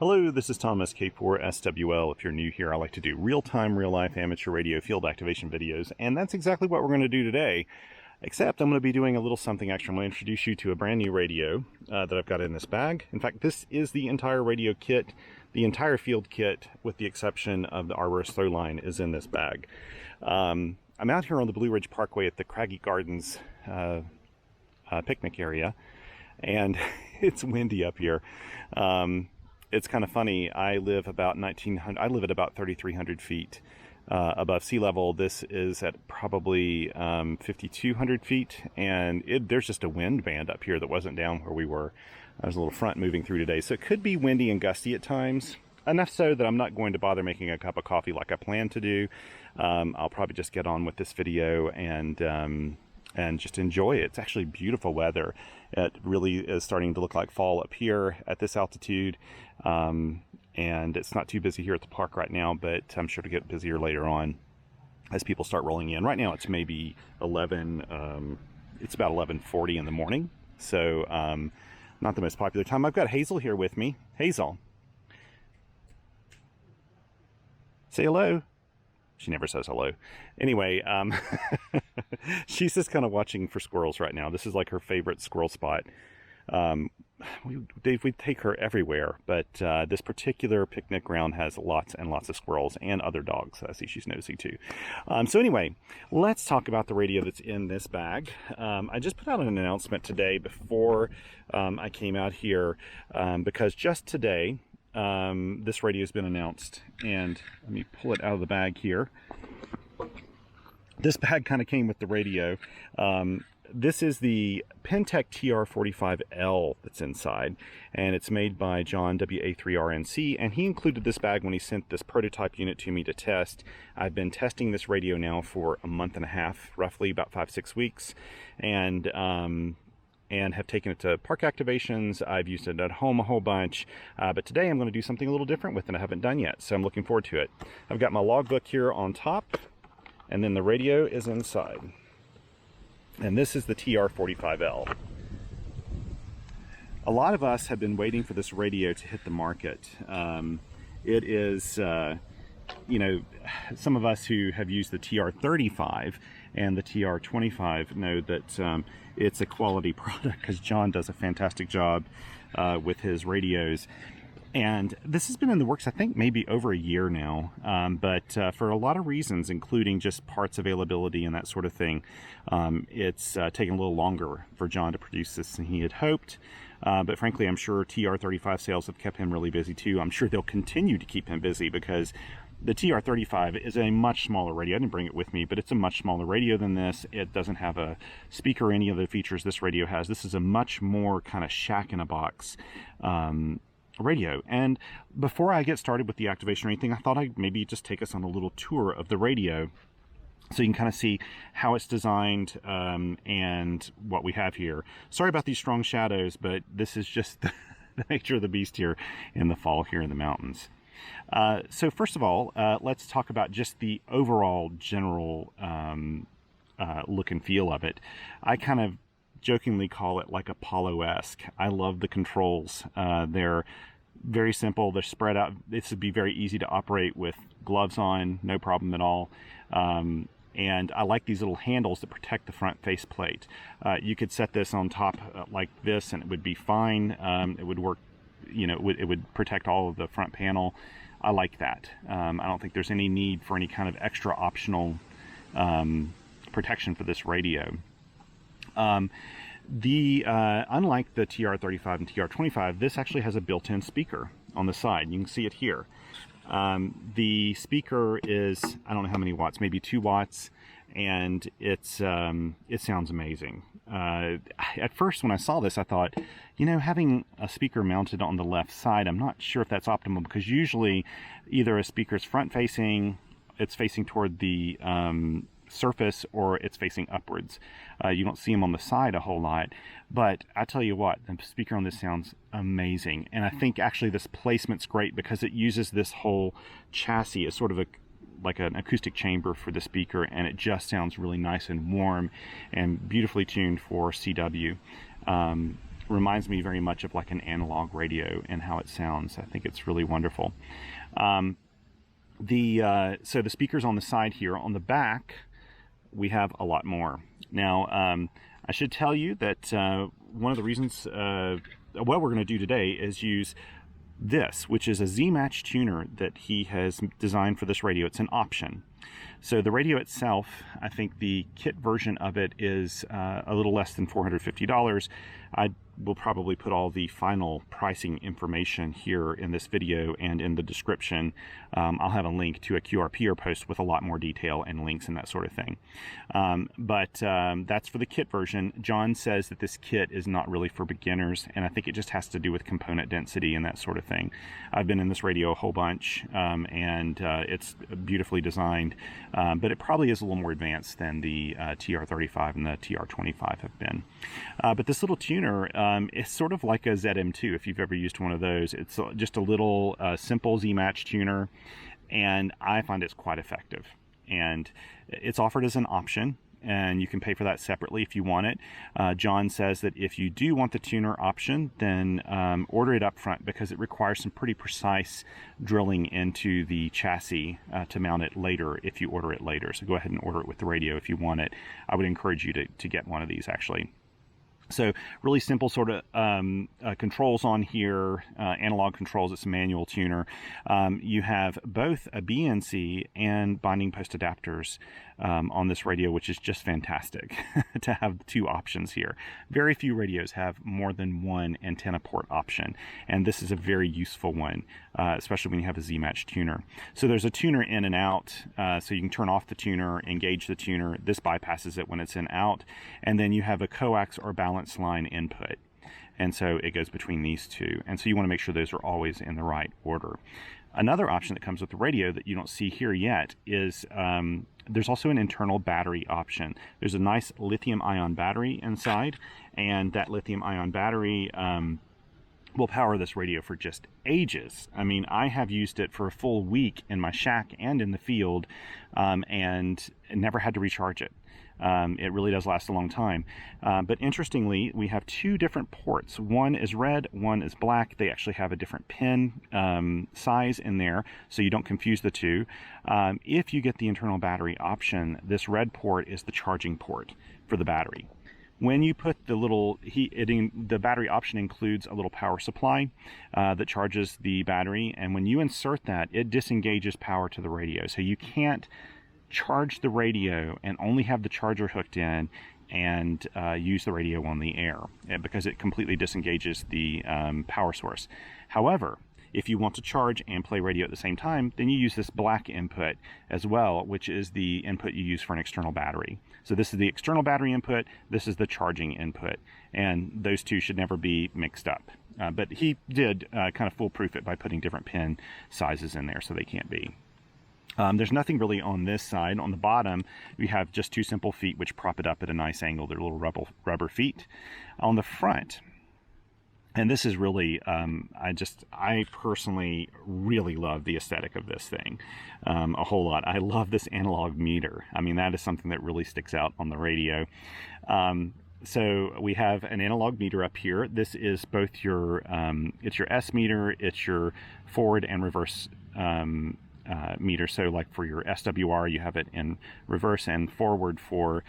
Hello, this is Thomas K4SWL. If you're new here, I like to do real-time, real-life amateur radio field activation videos, and that's exactly what we're going to do today. Except I'm going to be doing a little something extra. I'm going to introduce you to a brand new radio that I've got in this bag. In fact, this is the entire radio kit. The entire field kit, with the exception of the arborist throw line, is in this bag. I'm out here on the Blue Ridge Parkway at the Craggy Gardens picnic area, and it's windy up here. It's kind of funny. I live at about 3,300 feet above sea level. This is at probably 5,200 feet, and there's just a wind band up here that wasn't down where we were. There's a little front moving through today, so it could be windy and gusty at times. Enough so that I'm not going to bother making a cup of coffee like I plan to do. I'll probably just get on with this video and just enjoy it. It's actually beautiful weather. It really is starting to look like fall up here at this altitude. And it's not too busy here at the park right now, but I'm sure to get busier later on as people start rolling in. Right now it's maybe it's about 11:40 in the morning. So not the most popular time. I've got Hazel here with me. Hazel, say hello. She never says hello. Anyway, she's just kind of watching for squirrels right now. This is like her favorite squirrel spot. We take her everywhere, but this particular picnic ground has lots and lots of squirrels and other dogs. I see she's nosy too. So anyway, let's talk about the radio that's in this bag. I just put out an announcement today before I came out here because just today, this radio has been announced, and let me pull it out of the bag here. This bag kind of came with the radio. This is the Penntek TR-45L that's inside, and it's made by John WA3RNC, and he included this bag when he sent this prototype unit to me to test. I've been testing this radio now for a month and a half, roughly about 5-6 weeks, and have taken it to park activations. I've used it at home a whole bunch, but today I'm going to do something a little different with it I haven't done yet, so I'm looking forward to it. I've got my logbook here on top, and then the radio is inside. And this is the TR-45L. A lot of us have been waiting for this radio to hit the market. It is, you know, some of us who have used the TR-35 and the TR-25 know that it's a quality product because John does a fantastic job with his radios. And this has been in the works, I think, maybe over a year now, but for a lot of reasons, including just parts availability and that sort of thing, it's taken a little longer for John to produce this than he had hoped. But frankly, I'm sure TR-35 sales have kept him really busy too. I'm sure they'll continue to keep him busy because the TR-35 is a much smaller radio. I didn't bring it with me, but it's a much smaller radio than this. It doesn't have a speaker or any of the features this radio has. This is a much more kind of shack-in-a-box radio. And before I get started with the activation or anything, I thought I'd maybe just take us on a little tour of the radio so you can kind of see how it's designed and what we have here. Sorry about these strong shadows, but this is just the nature of the beast here in the fall here in the mountains. So first of all, let's talk about just the overall general look and feel of it. I kind of jokingly call it like Apollo-esque. I love the controls. They're very simple. They're spread out. This would be very easy to operate with gloves on, no problem at all. And I like these little handles that protect the front faceplate. You could set this on top like this and it would be fine. It would work, you know, it would protect all of the front panel. I like that. I don't think there's any need for any kind of extra optional protection for this radio. Unlike the TR-35 and TR-25, this actually has a built-in speaker on the side. You can see it here. The speaker is, I don't know how many watts, maybe 2 watts, and it sounds amazing. At first when I saw this, I thought, you know, having a speaker mounted on the left side, I'm not sure if that's optimal, because usually either a speaker's front-facing, it's facing toward the surface, or it's facing upwards. You don't see them on the side a whole lot, but I tell you what, the speaker on this sounds amazing. And I think actually this placement's great because it uses this whole chassis as sort of like an acoustic chamber for the speaker, and it just sounds really nice and warm and beautifully tuned for CW. reminds me very much of like an analog radio and how it sounds. I think it's really wonderful. So the speakers on the side here. On the back, we have a lot more. Now, I should tell you that one of the reasons, what we're going to do today is use this, which is a Z-Match tuner that he has designed for this radio. It's an option. So the radio itself, I think the kit version of it is a little less than $450. I will probably put all the final pricing information here in this video and in the description. I'll have a link to a QRP post with a lot more detail and links and that sort of thing. But that's for the kit version. John says that this kit is not really for beginners, and I think it just has to do with component density and that sort of thing. I've been in this radio a whole bunch, and it's beautifully designed, but it probably is a little more advanced than the TR-35 and the TR-25 have been. But this little tuner, it's sort of like a ZM2 if you've ever used one of those. It's just a little simple Z-Match tuner, and I find it's quite effective. And it's offered as an option, and you can pay for that separately if you want it. John says that if you do want the tuner option, then order it up front, because it requires some pretty precise drilling into the chassis to mount it later if you order it later. So go ahead and order it with the radio if you want it. I would encourage you to get one of these, actually. So really simple sort of controls on here, analog controls. It's a manual tuner. You have both a BNC and binding post adapters on this radio, which is just fantastic to have two options here. Very few radios have more than one antenna port option, and this is a very useful one, especially when you have a Z-Match tuner. So there's a tuner in and out, so you can turn off the tuner, engage the tuner. This bypasses it when it's in out, and then you have a coax or balance line input, and so it goes between these two, and so you want to make sure those are always in the right order. Another option that comes with the radio that you don't see here yet is there's also an internal battery option. There's a nice lithium-ion battery inside, and that lithium-ion battery will power this radio for just ages. I mean, I have used it for a full week in my shack and in the field, and never had to recharge it. It really does last a long time. But interestingly, we have two different ports. One is red, one is black. They actually have a different pin size in there, so you don't confuse the two. If you get the internal battery option, this red port is the charging port for the battery. When you put the little, the battery option includes a little power supply that charges the battery, and when you insert that, it disengages power to the radio. So you can't charge the radio and only have the charger hooked in and use the radio on the air, because it completely disengages the power source. However, if you want to charge and play radio at the same time, then you use this black input as well, which is the input you use for an external battery. So this is the external battery input, this is the charging input, and those two should never be mixed up. But he did kind of foolproof it by putting different pin sizes in there so they can't be. There's nothing really on this side. On the bottom, we have just two simple feet which prop it up at a nice angle. They're little rubber feet. On the front, and this is really, I personally really love the aesthetic of this thing a whole lot. I love this analog meter. I mean, that is something that really sticks out on the radio. So we have an analog meter up here. This is both your, it's your S meter, it's your forward and reverse meter. So like for your SWR, you have it in reverse and forward for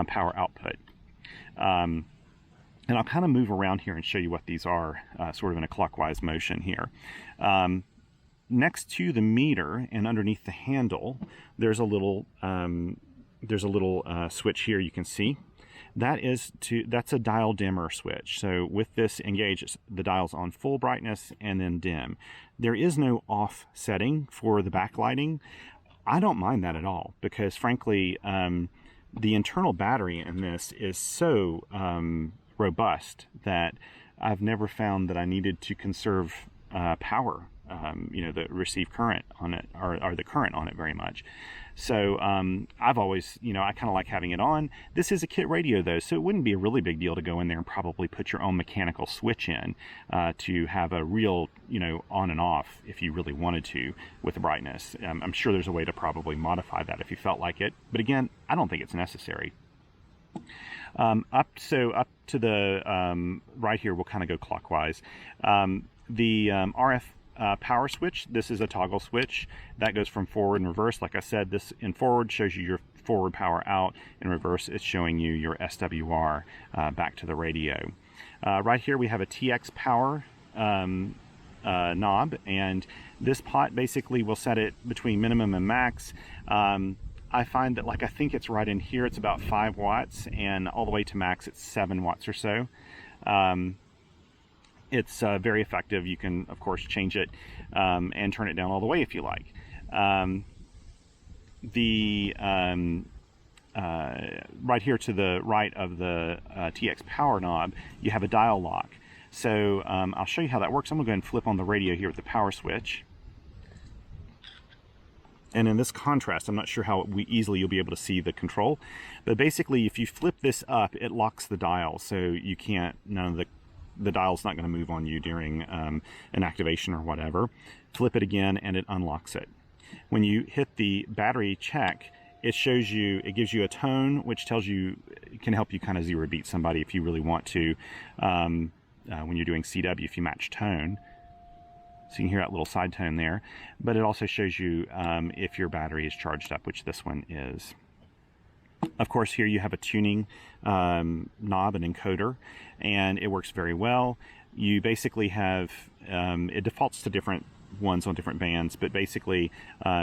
power output. And I'll kind of move around here and show you what these are, sort of in a clockwise motion here. Next to the meter and underneath the handle, there's a little switch here you can see. That's a dial dimmer switch. So with this engaged, the dial's on full brightness and then dim. There is no off setting for the backlighting. I don't mind that at all, because frankly, the internal battery in this is so robust that I've never found that I needed to conserve power, the receive current on it, or the current on it very much. So I've always, I kind of like having it on. This is a kit radio though, so it wouldn't be a really big deal to go in there and probably put your own mechanical switch in to have a real, on and off if you really wanted to with the brightness. I'm sure there's a way to probably modify that if you felt like it, but again, I don't think it's necessary. Up to the right here, we'll kind of go clockwise. The RF power switch, this is a toggle switch that goes from forward and reverse. Like I said, this in forward shows you your forward power out. In reverse, it's showing you your SWR back to the radio. Right here we have a TX power knob, and this pot basically will set it between minimum and max. I find that, like, I think it's right in here, it's about 5 watts, and all the way to max it's 7 watts or so. It's very effective. You can of course change it and turn it down all the way if you like. Right here to the right of the TX power knob, you have a dial lock. So I'll show you how that works. I'm gonna go ahead and flip on the radio here with the power switch. And in this contrast, I'm not sure how easily you'll be able to see the control, but basically if you flip this up, it locks the dial, so you can't, none of the dial's not going to move on you during an activation or whatever. Flip it again and it unlocks it. When you hit the battery check, it shows you, it gives you a tone which tells you, it can help you kind of zero beat somebody if you really want to, when you're doing CW, if you match tone. So you can hear that little side tone there, but it also shows you if your battery is charged up, which this one is. Of course, here you have a tuning knob and encoder, and it works very well. You basically have, it defaults to different ones on different bands, but basically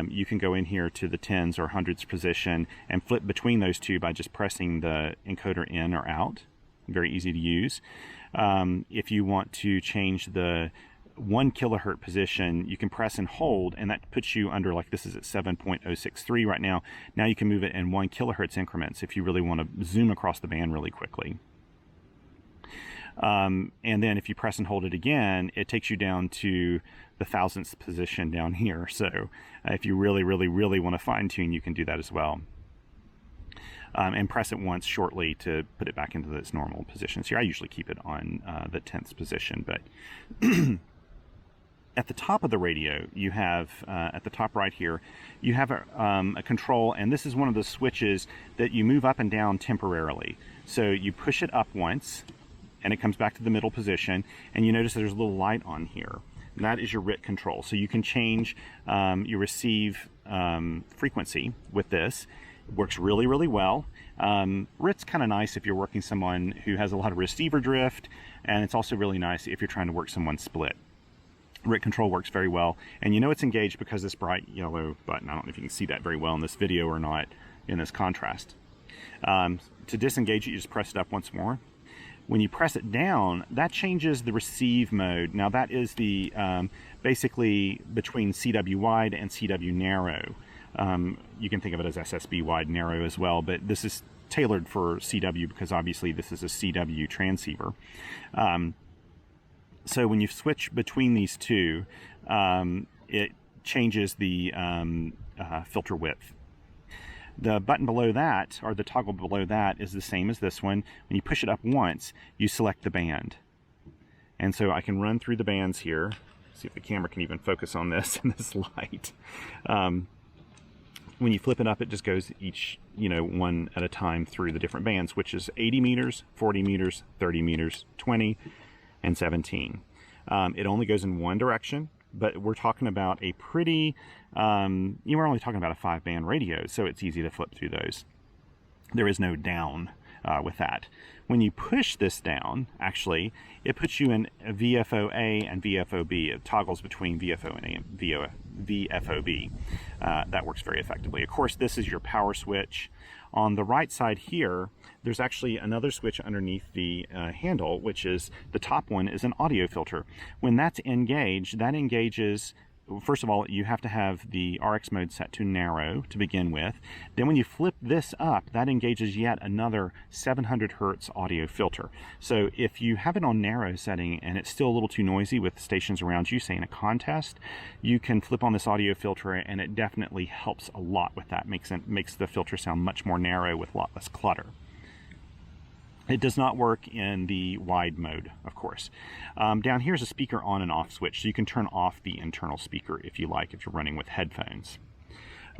you can go in here to the tens or hundreds position and flip between those two by just pressing the encoder in or out. Very easy to use. If you want to change the 1 kilohertz position, you can press and hold, and that puts you under, like this is at 7.063 right now. Now you can move it in 1 kilohertz increments if you really want to zoom across the band really quickly. And then if you press and hold it again, it takes you down to the thousandth position down here. So if you really want to fine tune, you can do that as well. And press it once shortly to put it back into its normal position. So here I usually keep it on the 10th position, but at the top of the radio, you have, at the top right here, you have a control, and this is one of the switches that you move up and down temporarily. So you push it up once, and it comes back to the middle position, and you notice there's a little light on here. And that is your RIT control. So you can change your receive frequency with this. It works really well. RIT's kind of nice if you're working someone who has a lot of receiver drift, and it's also really nice if you're trying to work someone split. RIT control works very well, and you know it's engaged because this bright yellow button. I don't know if you can see that very well in this video or not in this contrast. To disengage it, you just press it up once more. When you press it down, that changes the receive mode. Now that is the basically between CW wide and CW narrow. You can think of it as SSB wide narrow as well, but this is tailored for CW because obviously this is a CW transceiver. So when you switch between these two, it changes the filter width. The button below that, or the toggle below that, is the same as this one. When you push it up once, you select the band. And so I can run through the bands here. See if the camera can even focus on this in this light. When you flip it up, it just goes each, one at a time through the different bands, which is 80 meters, 40 meters, 30 meters, 20, and 17. It only goes in one direction, but we're talking about a pretty, we're only talking about a 5-band radio, so it's easy to flip through those. There is no down with that. When you push this down, actually, it puts you in VFO-A and VFO-B. It toggles between VFO and VFO-B. That works very effectively. Of course, this is your power switch. On the right side here, there's actually another switch underneath the handle, which is the top one is an audio filter. When that's engaged, that engages, first of all, you have to have the RX mode set to narrow to begin with. Then when you flip this up, that engages yet another 700 hertz audio filter. So if you have it on narrow setting and it's still a little too noisy with stations around you, say in a contest, you can flip on this audio filter and it definitely helps a lot with that. Makes the filter sound much more narrow with a lot less clutter. It does not work in the wide mode, of course. Down here is a speaker on and off switch, so you can turn off the internal speaker if you like, if you're running with headphones.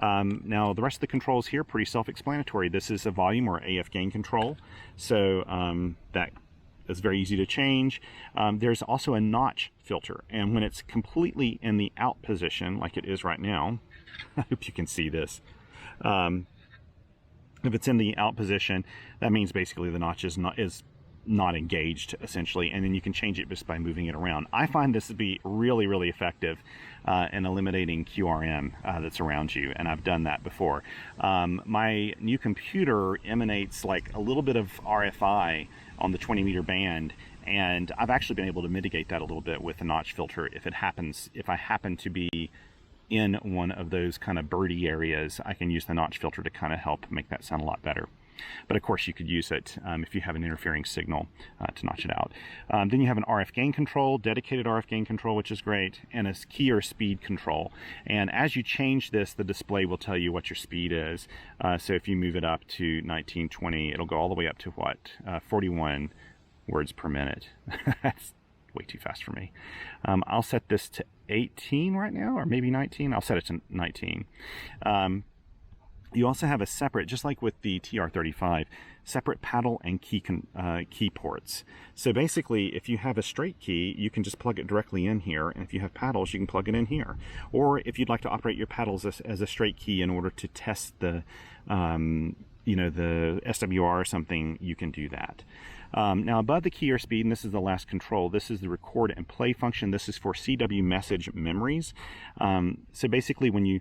Now the rest of the controls here, pretty self-explanatory. This is a volume or AF gain control, so that is very easy to change. There's also a notch filter, and when it's completely in the out position, like it is right now, I hope you can see this. If it's in the out position, that means basically the notch is not engaged, essentially, and then you can change it just by moving it around. I find this to be really, really effective in eliminating QRM that's around you, and I've done that before. My new computer emanates like a little bit of RFI on the 20-meter band, and I've actually been able to mitigate that a little bit with the notch filter if I happen to be in one of those kind of birdie areas. I can use the notch filter to kind of help make that sound a lot better. But of course you could use it if you have an interfering signal to notch it out. Then you have an RF gain control, dedicated RF gain control, which is great, and a key or speed control. And as you change this, the display will tell you what your speed is. So if you move it up to 1920, it'll go all the way up to what? 41 words per minute. That's way too fast for me. I'll set this to 18 right now, or maybe 19. I'll set it to 19. You also have a separate, just like with the TR-35, separate paddle and key ports. So basically, if you have a straight key, you can just plug it directly in here, and if you have paddles, you can plug it in here. Or if you'd like to operate your paddles as a straight key in order to test the, the SWR or something, you can do that. Now above the key or speed, and this is the last control, this is the record and play function. This is for CW message memories. So basically when you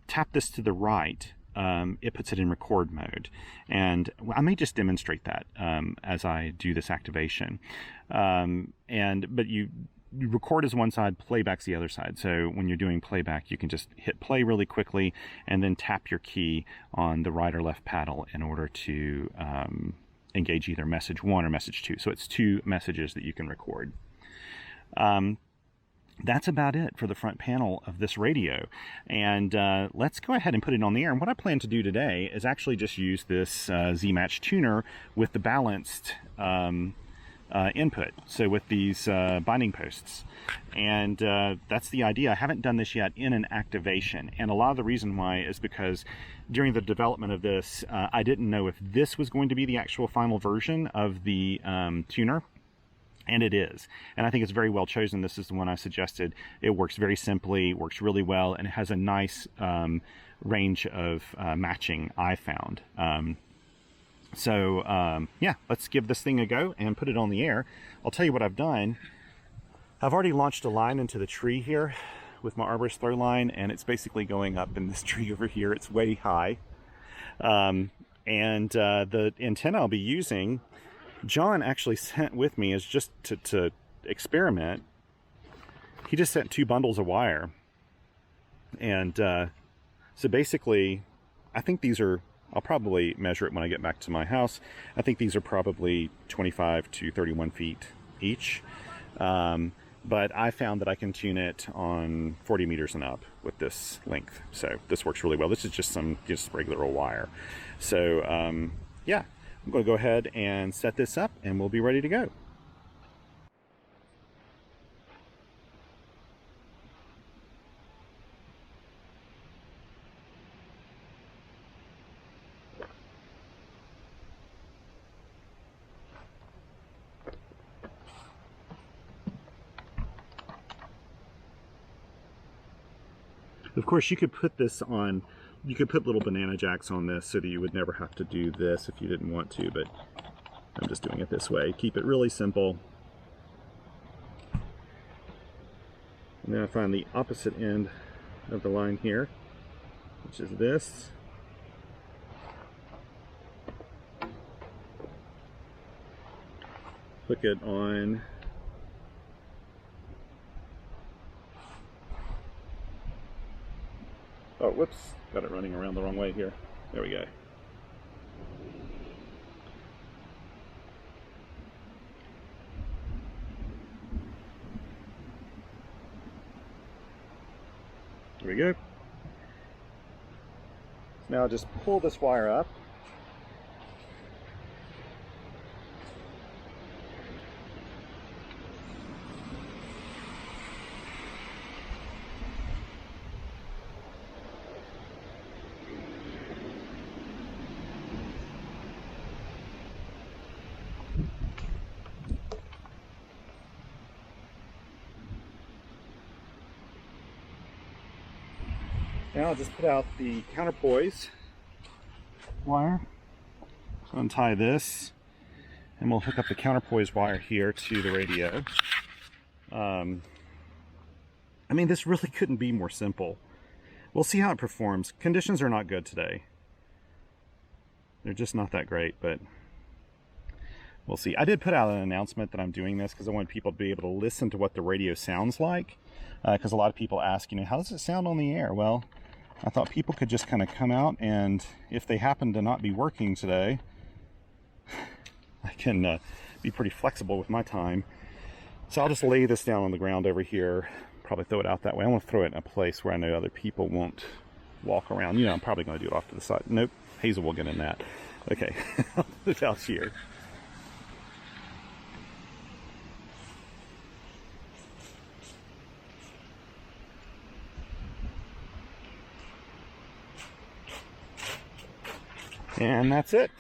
tap this to the right, it puts it in record mode, and I may just demonstrate that as I do this activation. But you record is one side, playback's the other side. So when you're doing playback, you can just hit play really quickly and then tap your key on the right or left paddle in order to engage either message 1 or message 2. So it's 2 messages that you can record. That's about it for the front panel of this radio, and let's go ahead and put it on the air. And what I plan to do today is actually just use this Z-Match tuner with the balanced input, so with these binding posts, and that's the idea. I haven't done this yet in an activation, and a lot of the reason why is because during the development of this, I didn't know if this was going to be the actual final version of the tuner. And it is, and I think it's very well chosen. This is the one I suggested. It works very simply, works really well, and it has a nice range of matching, I found. Yeah, let's give this thing a go and put it on the air. I'll tell you what I've done. I've already launched a line into the tree here with my arborist throw line, and it's basically going up in this tree over here. It's way high. The antenna I'll be using, John actually sent with me as just to experiment. He just sent 2 bundles of wire. And so basically, I think these are, I'll probably measure it when I get back to my house. I think these are probably 25 to 31 feet each. But I found that I can tune it on 40 meters and up with this length. So this works really well. This is just regular old wire. So yeah. I'm going to go ahead and set this up and we'll be ready to go. Of course, you could put this on, you could put little banana jacks on this so that you would never have to do this if you didn't want to, but I'm just doing it this way. Keep it really simple. And then I find the opposite end of the line here, which is this. Hook it on oh, whoops, got it running around the wrong way here. There we go. There we go. Now just pull this wire up. Now I'll just put out the counterpoise wire. Untie this, and we'll hook up the counterpoise wire here to the radio. I mean, this really couldn't be more simple. We'll see how it performs. Conditions are not good today. They're just not that great, but we'll see. I did put out an announcement that I'm doing this because I want people to be able to listen to what the radio sounds like. Because a lot of people ask, you know, how does it sound on the air? Well, I thought people could just kind of come out, and if they happen to not be working today, I can be pretty flexible with my time. So I'll just lay this down on the ground over here, probably throw it out that way. I want to throw it in a place where I know other people won't walk around. You know, I'm probably going to do it off to the side. Nope, Hazel will get in that. Okay, I'll put it out here. And that's it.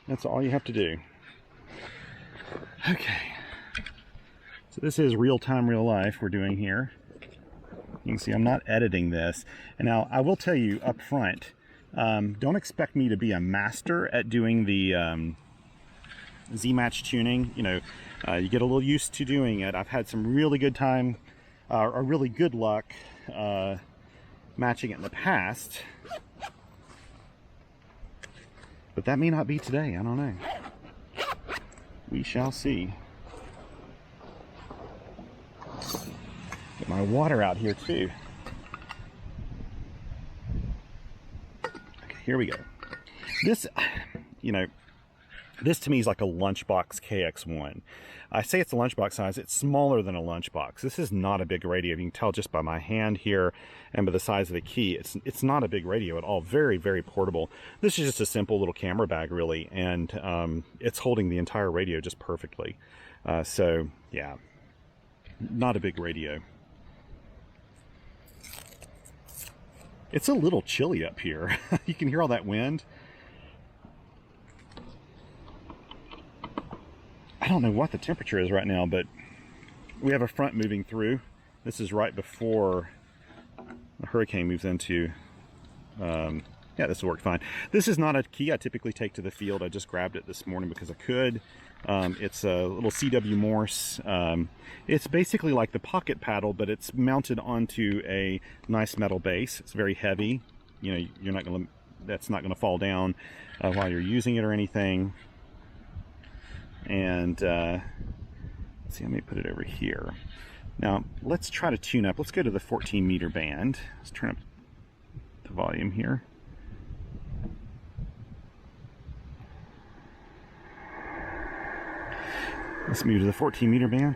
That's all you have to do. Okay. So this is real time, real life we're doing here. You can see I'm not editing this. And now I will tell you up front, don't expect me to be a master at doing the Z-match tuning. You know, you get a little used to doing it. I've had some really good time, or really good luck matching it in the past. But that may not be today. I don't know. We shall see. Get my water out here too. Okay, here we go. This, you know, this to me is like a lunchbox KX1. I say it's a lunchbox size. It's smaller than a lunchbox. This is not a big radio. You can tell just by my hand here and by the size of the key. It's not a big radio at all. Very, very portable. This is just a simple little camera bag, really, and it's holding the entire radio just perfectly. So, yeah, not a big radio. It's a little chilly up here. You can hear all that wind. I don't know what the temperature is right now, but we have a front moving through. This is right before the hurricane moves into, yeah, this will work fine. This is not a key I typically take to the field. I just grabbed it this morning because I could. It's a little CW Morse. It's basically like the pocket paddle, but it's mounted onto a nice metal base. It's very heavy. You know, you're not gonna, that's not gonna fall down while you're using it or anything. And let's see, let me put it over here. Now let's try to tune up. Let's go to the 14 meter band. Let's turn up the volume here. Let's move to the 14 meter band.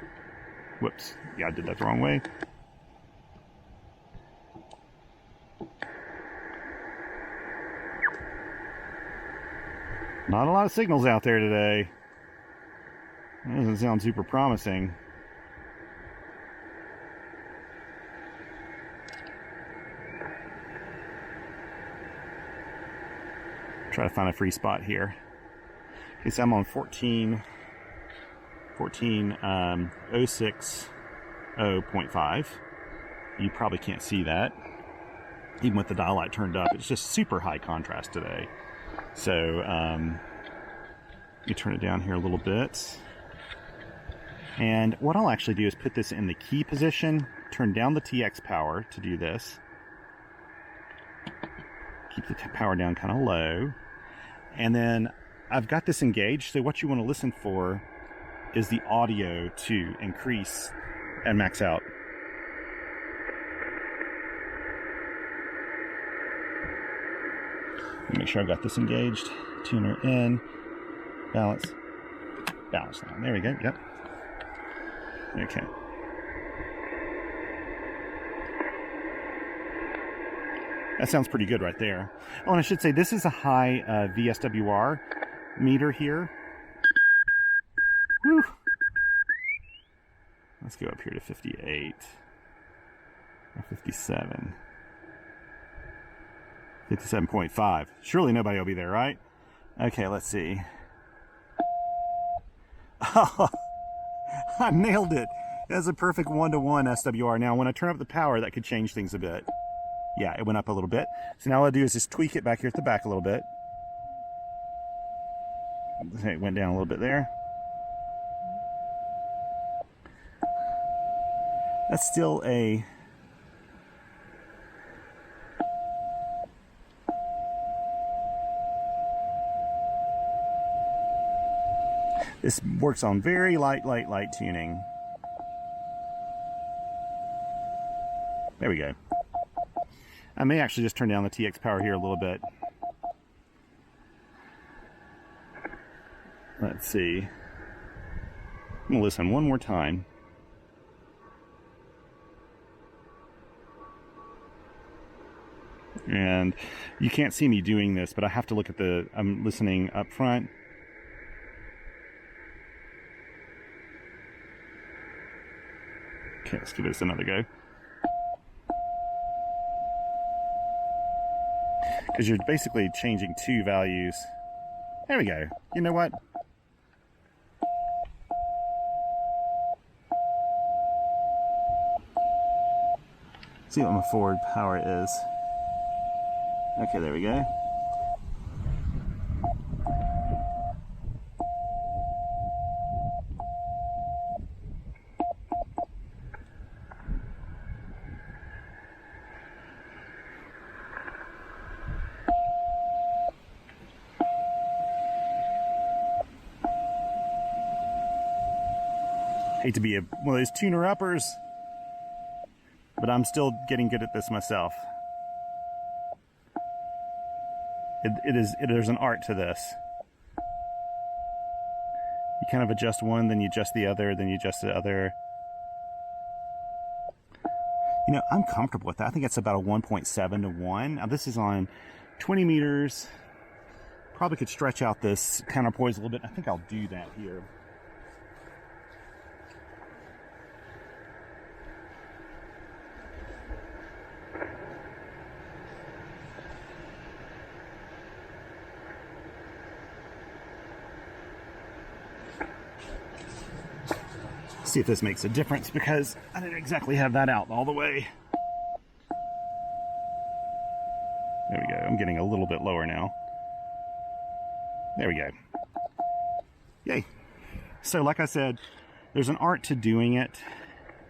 Whoops, yeah, I did that the wrong way. Not a lot of signals out there today. That doesn't sound super promising. Try to find a free spot here. Okay, so I'm on 060.5. You probably can't see that. Even with the dial light turned up, it's just super high contrast today. So you turn it down here a little bit. And what I'll actually do is put this in the key position, turn down the TX power to do this. Keep the power down kind of low. And then I've got this engaged, so what you want to listen for is the audio to increase and max out. Make sure I've got this engaged. Tuner in, balance, balance down. There we go, yep. Okay. That sounds pretty good right there. Oh, and I should say this is a high VSWR meter here. Whew. Let's go up here to 58 or 57. 57.5. Surely nobody will be there, right? Okay, let's see. Oh, I nailed it. That's a perfect 1-to-1 SWR. Now, when I turn up the power, that could change things a bit. Yeah, it went up a little bit. So now all I do is just tweak it back here at the back a little bit. Okay, it went down a little bit there. That's still a... This works on very light tuning. There we go. I may actually just turn down the TX power here a little bit. Let's see. I'm gonna listen one more time. And you can't see me doing this, but I have to look at the, I'm listening up front. Okay, let's give this another go. Because you're basically changing two values. There we go. You know what? See what my forward power is. Okay, there we go. Hate to be one of those tuner-uppers, but I'm still getting good at this myself. There's an art to this. You kind of adjust one, then you adjust the other, then you adjust the other. You know, I'm comfortable with that. I think it's about a 1.7 to 1. Now this is on 20 meters. Probably could stretch out this counterpoise a little bit. I think I'll do that here. See if this makes a difference, because I didn't exactly have that out all the way. There we go. I'm getting a little bit lower now. There we go. Yay. So like I said, there's an art to doing it.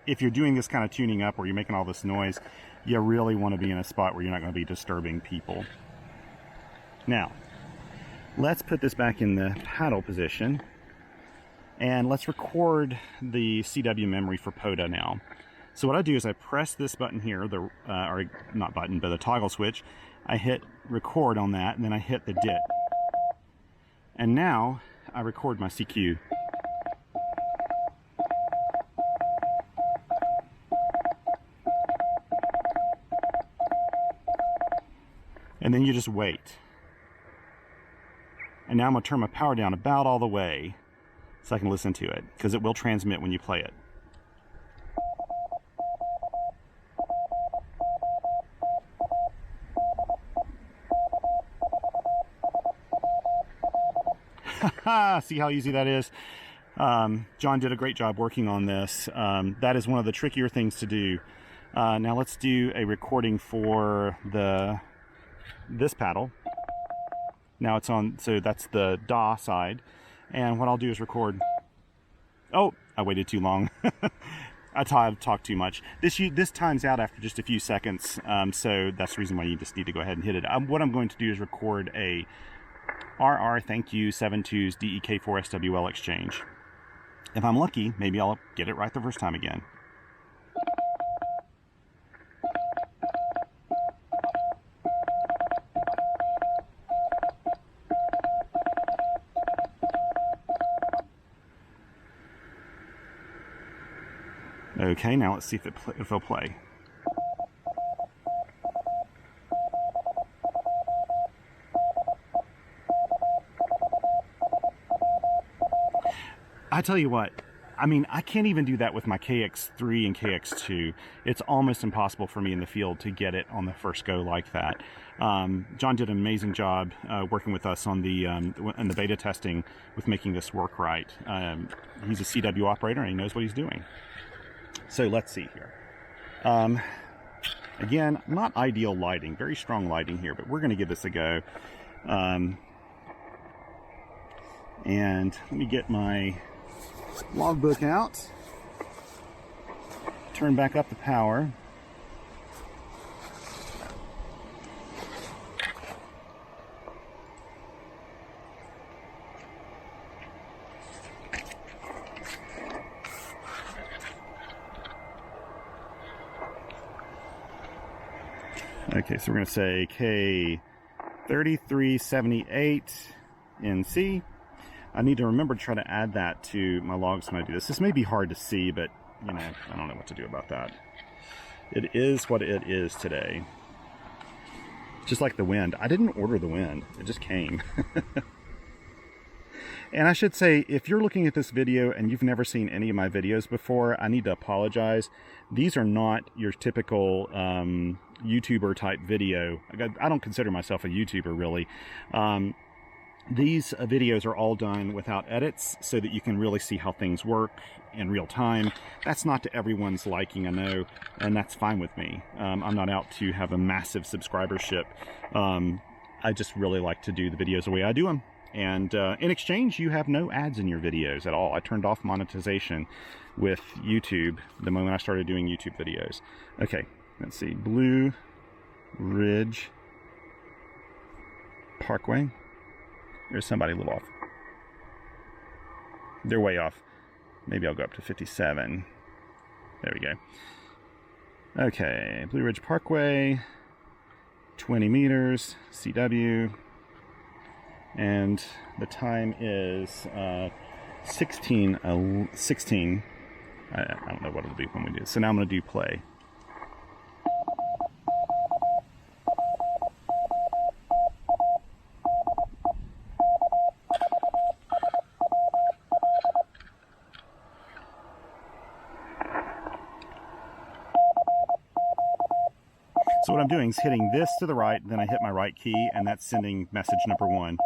If you're doing this kind of tuning up where you're making all this noise, you really want to be in a spot where you're not going to be disturbing people. Now, let's put this back in the paddle position. And let's record the CW memory for POTA now. So what I do is I press this button here, or not button, but the toggle switch. I hit record on that, and then I hit the DIT. And now I record my CQ. And then you just wait. And now I'm gonna turn my power down about all the way, so I can listen to it, because it will transmit when you play it. See how easy that is? John did a great job working on this. That is one of the trickier things to do. Now let's do a recording for this paddle. Now it's on, so that's the DAW side. And what I'll do is record. Oh, I waited too long. I've talked too much. This times out after just a few seconds, so that's the reason why you just need to go ahead and hit it. What I'm going to do is record a RR Thank You 72's DEK4SWL exchange. If I'm lucky, maybe I'll get it right the first time again. Okay, now let's see if it'll play. I tell you what, I mean, I can't even do that with my KX3 and KX2. It's almost impossible for me in the field to get it on the first go like that. John did an amazing job working with us on the beta testing with making this work right. He's a CW operator and he knows what he's doing. So let's see here. Again, not ideal lighting, very strong lighting here, but we're going to give this a go. And let me get my logbook out, turn back up the power. Okay, so we're going to say K3378 NC. I need to remember to try to add that to my logs when I do this. This may be hard to see, but, you know, I don't know what to do about that. It is what it is today. Just like the wind. I didn't order the wind. It just came. And I should say, if you're looking at this video and you've never seen any of my videos before, I need to apologize. These are not your typical YouTuber type video. I don't consider myself a YouTuber, really. These videos are all done without edits so that you can really see how things work in real time. That's not to everyone's liking, I know, and that's fine with me. I'm not out to have a massive subscribership. I just really like to do the videos the way I do them. And in exchange, you have no ads in your videos at all. I turned off monetization with YouTube the moment I started doing YouTube videos. Okay, let's see. Blue Ridge Parkway. There's somebody a little off. They're way off. Maybe I'll go up to 57. There we go. Okay, Blue Ridge Parkway, 20 meters, CW. And the time is 16. I don't know what it'll be when we do it. So now I'm going to do play. So what I'm doing is hitting this to the right, then I hit my right key, and that's sending message number 1.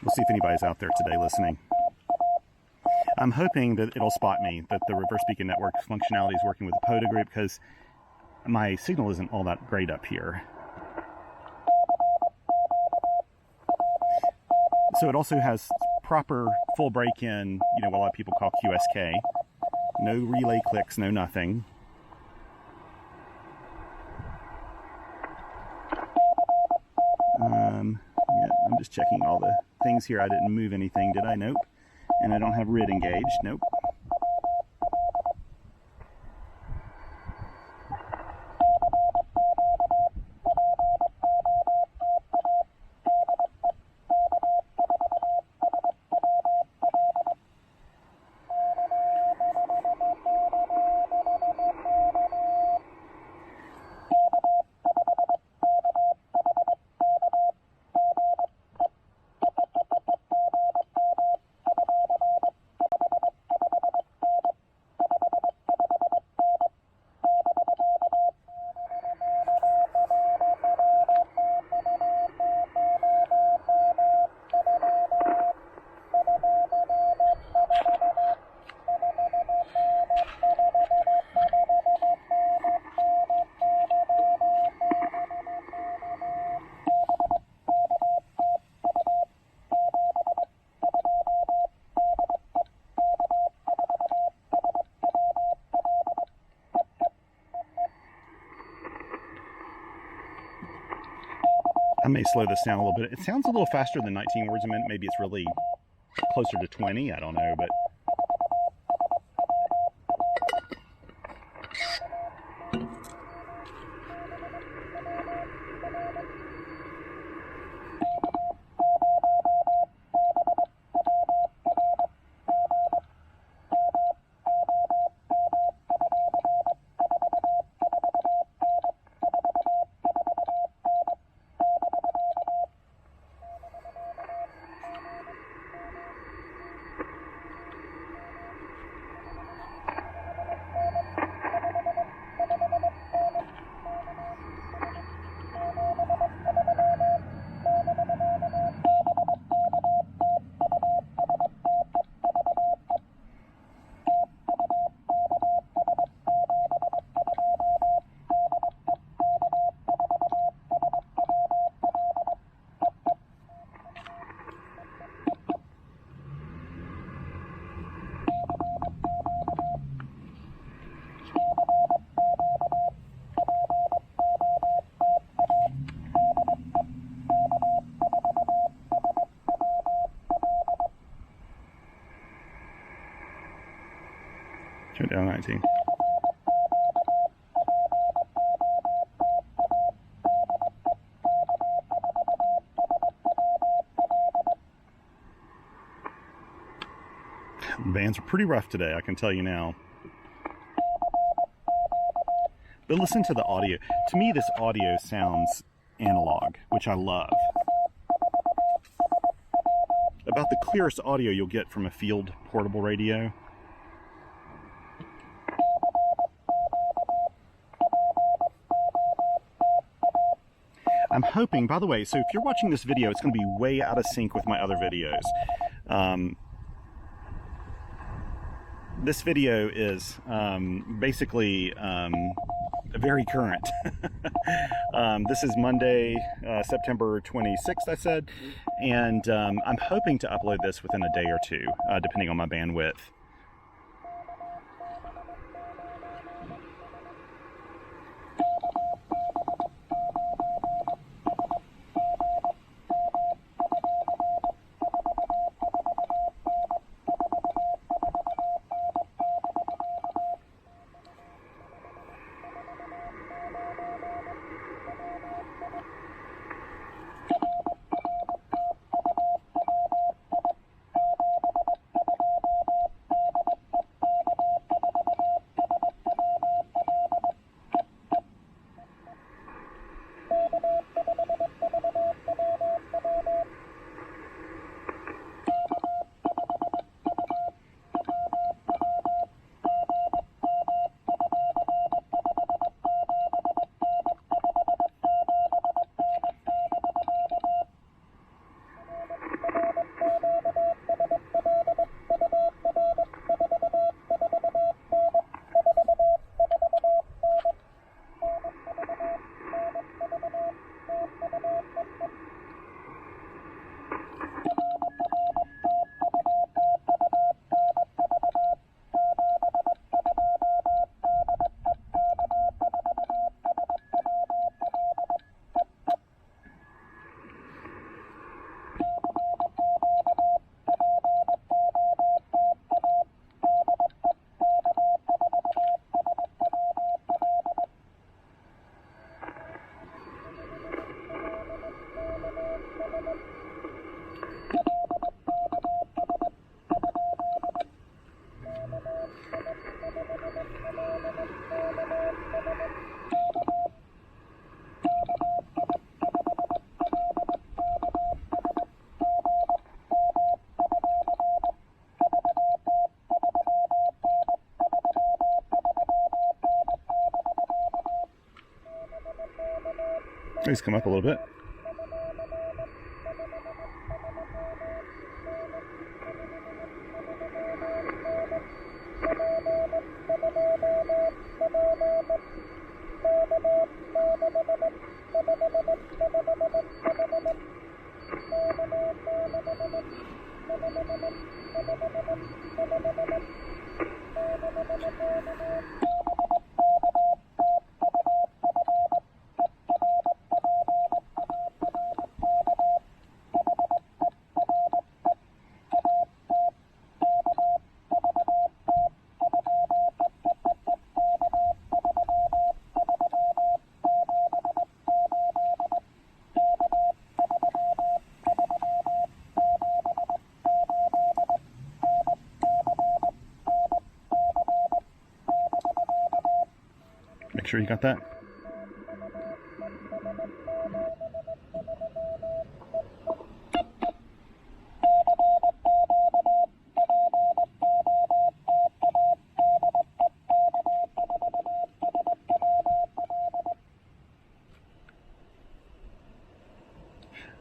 We'll see if anybody's out there today listening. I'm hoping that it'll spot me, that the reverse beacon network functionality is working with the POTA group, because my signal isn't all that great up here. So it also has proper full break-in, you know, what a lot of people call QSK. No relay clicks, no nothing. Yeah, I'm just checking all the things here. I didn't move anything, did I? Nope. And I don't have RID engaged. Nope. I may slow this down a little bit. It sounds a little faster than 19 words a minute. Maybe it's really closer to 20. I don't know, but Turn it down 19. Bands are pretty rough today, I can tell you now. But listen to the audio. To me, this audio sounds analog, which I love. About the clearest audio you'll get from a field portable radio. I'm hoping, by the way, so if you're watching this video, it's going to be way out of sync with my other videos. This video is basically very current. This is Monday, September 26th, I said, and I'm hoping to upload this within a day or two, depending on my bandwidth. Please come up a little bit. Make sure you got that.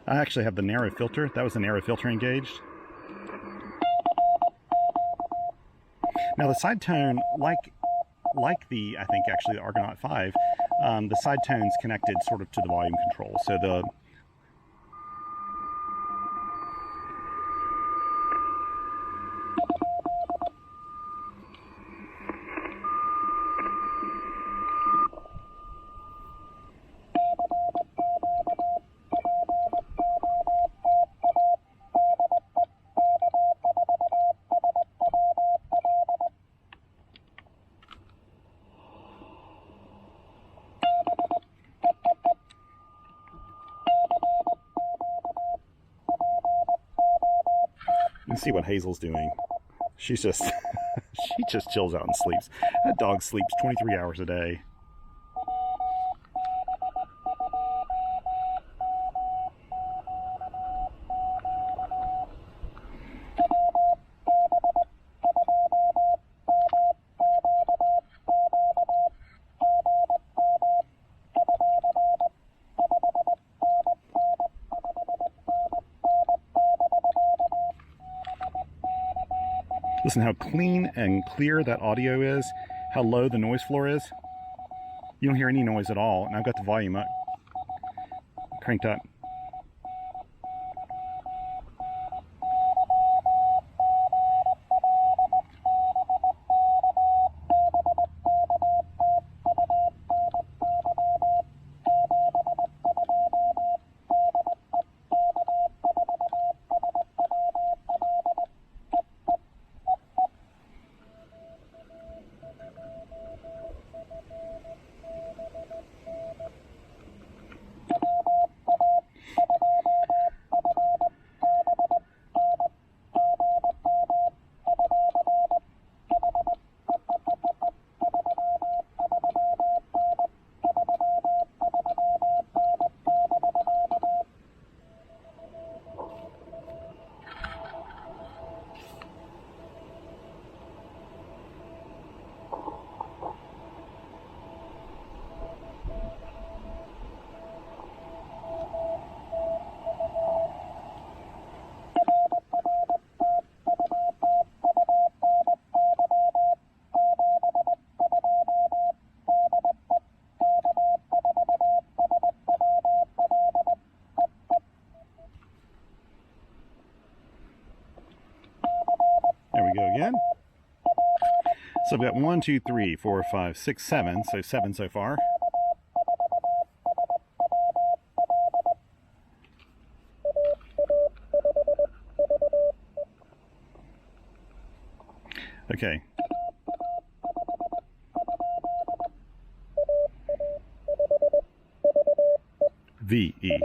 I actually have the narrow filter. That was the narrow filter engaged. Now the side tone, like the, I think actually the Argonaut 5, the side tone's connected sort of to the volume control. So the Let's see what Hazel's doing. She's just, she just chills out and sleeps. That dog sleeps 23 hours a day. Listen how clean and clear that audio is, how low the noise floor is. You don't hear any noise at all, and I've got the volume up, cranked up. There we go again. So I've got 1, 2, 3, 4, 5, 6, 7. So 7 so far. Okay. VE.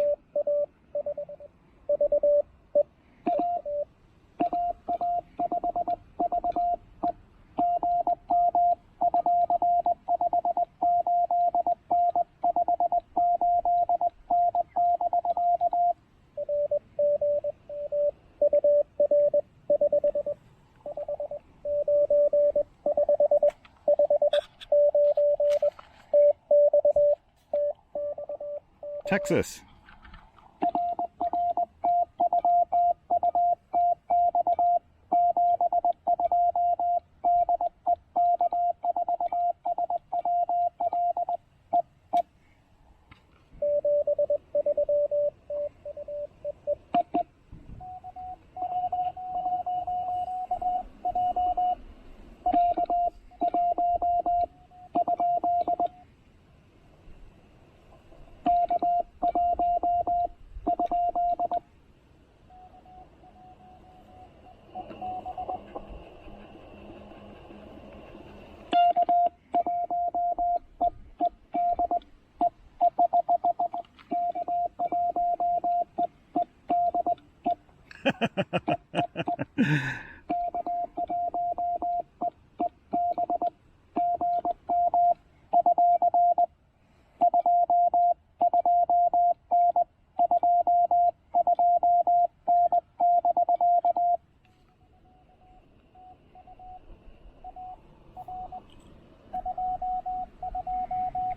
Texas.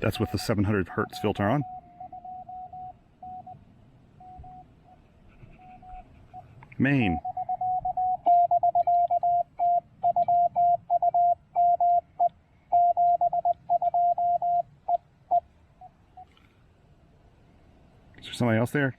That's with the 700 hertz filter on. Main. Is there somebody else there?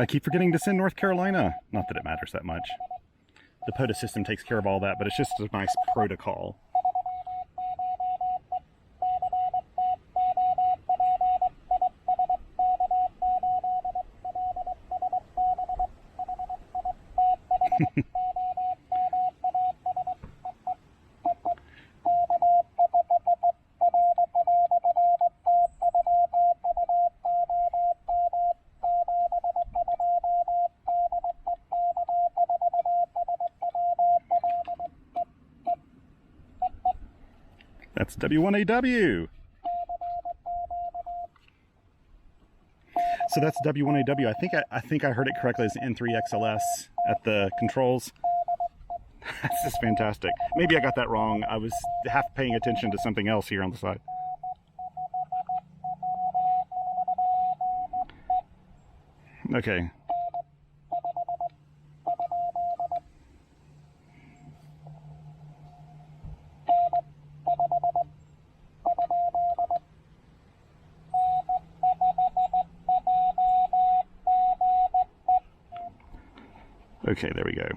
I keep forgetting to send North Carolina. Not that it matters that much. The POTA system takes care of all that, but it's just a nice protocol. That's W1AW. So that's W1AW. I think I heard it correctly as N3XLS at the controls. That's just fantastic. Maybe I got that wrong. I was half paying attention to something else here on the side. Okay. Okay, there we go.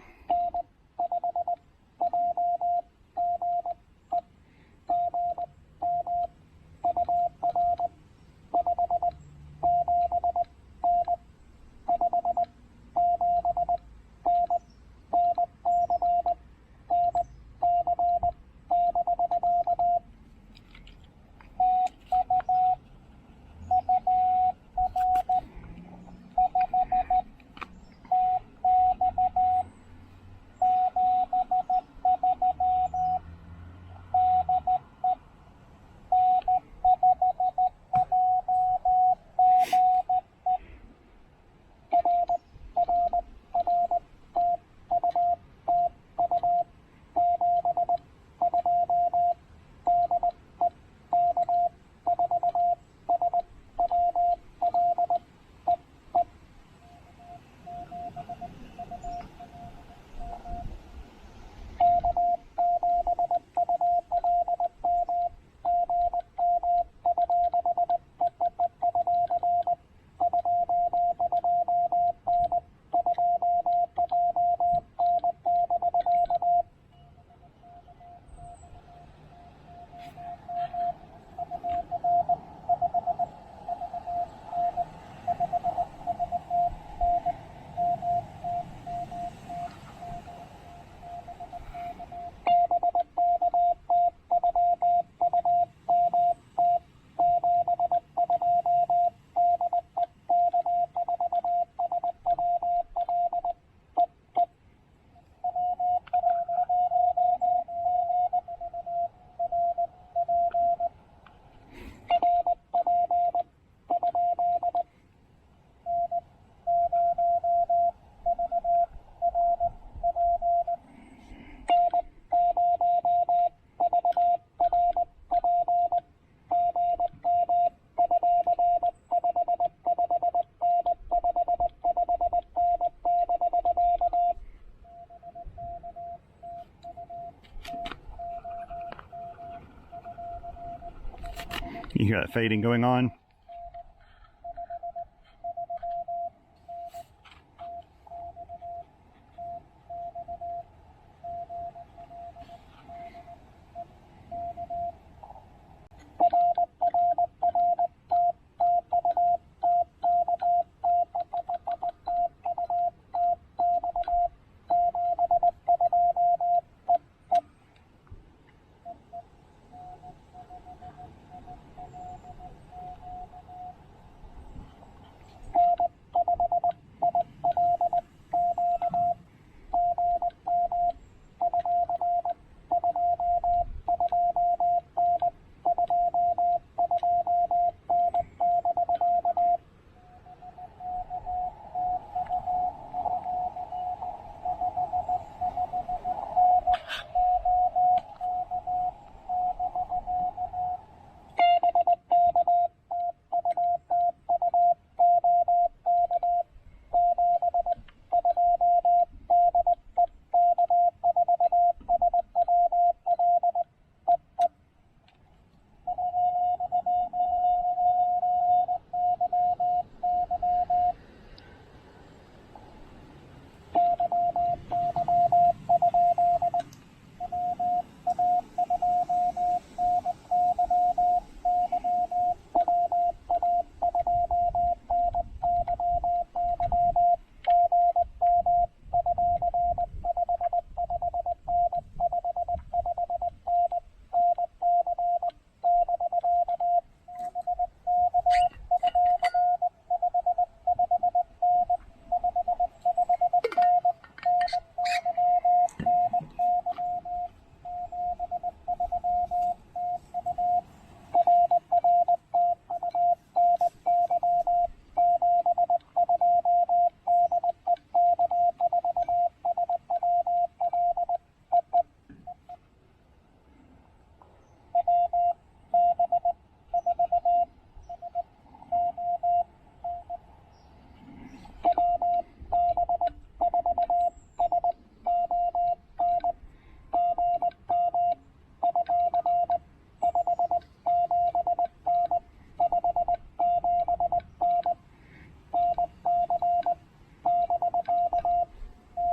You hear that fading going on?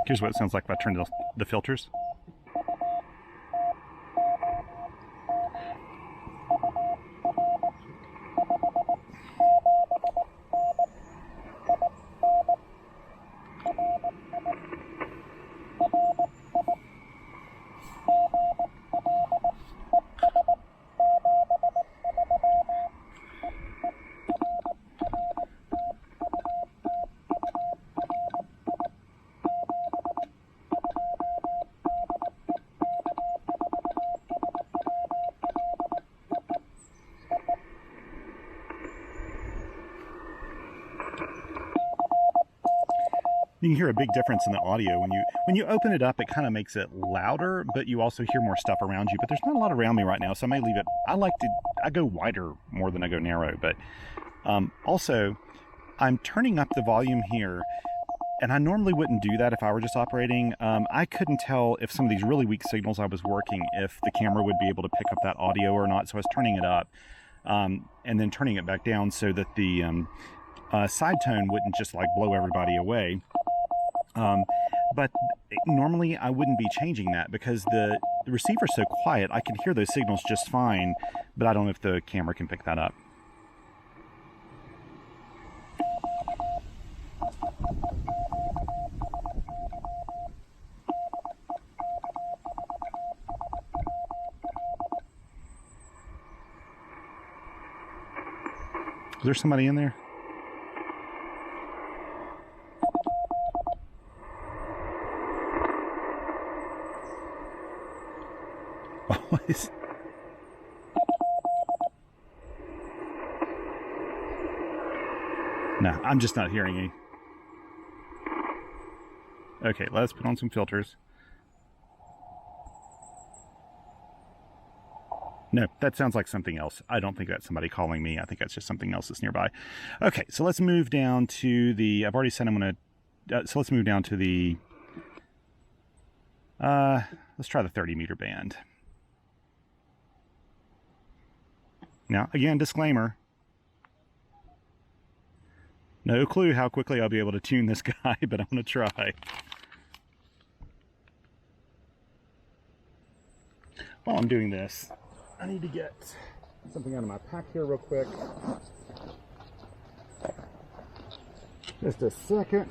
Here's what it sounds like if I turn the filters. You can hear a big difference in the audio when you open it up. It kind of makes it louder, but you also hear more stuff around you. But there's not a lot around me right now, so I may leave it. I go wider more than I go narrow. But also, I'm turning up the volume here, and I normally wouldn't do that if I were just operating. I couldn't tell if some of these really weak signals I was working, if the camera would be able to pick up that audio or not. So I was turning it up and then turning it back down so that the side tone wouldn't just like blow everybody away. But normally I wouldn't be changing that because the receiver's so quiet. I can hear those signals just fine, but I don't know if the camera can pick that up. Is there somebody in there? Always. No, I'm just not hearing any. Okay, let's put on some filters. No, that sounds like something else. I don't think that's somebody calling me. I think that's just something else that's nearby. Okay, so let's move down to the, I've already said I'm going to, so let's move down to the, let's try the 30 meter band. Now, again, disclaimer. No clue how quickly I'll be able to tune this guy, but I'm going to try. While I'm doing this, I need to get something out of my pack here real quick. Just a second.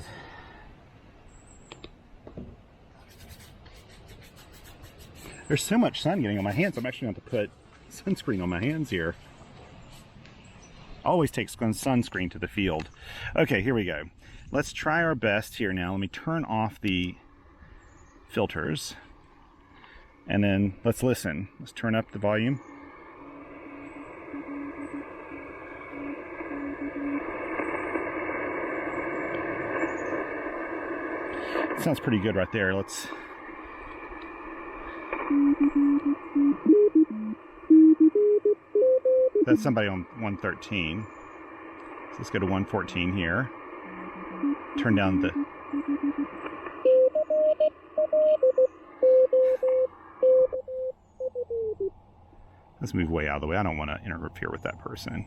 There's so much sun getting on my hands, I'm actually going to put sunscreen on my hands here. Always takes sunscreen to the field. Okay, here we go. Let's try our best here now. Let me turn off the filters. And then let's listen. Let's turn up the volume. Sounds pretty good right there. Let's... That's somebody on 113. So let's go to 114 here. Turn down the... Let's move way out of the way. I don't want to interfere with that person.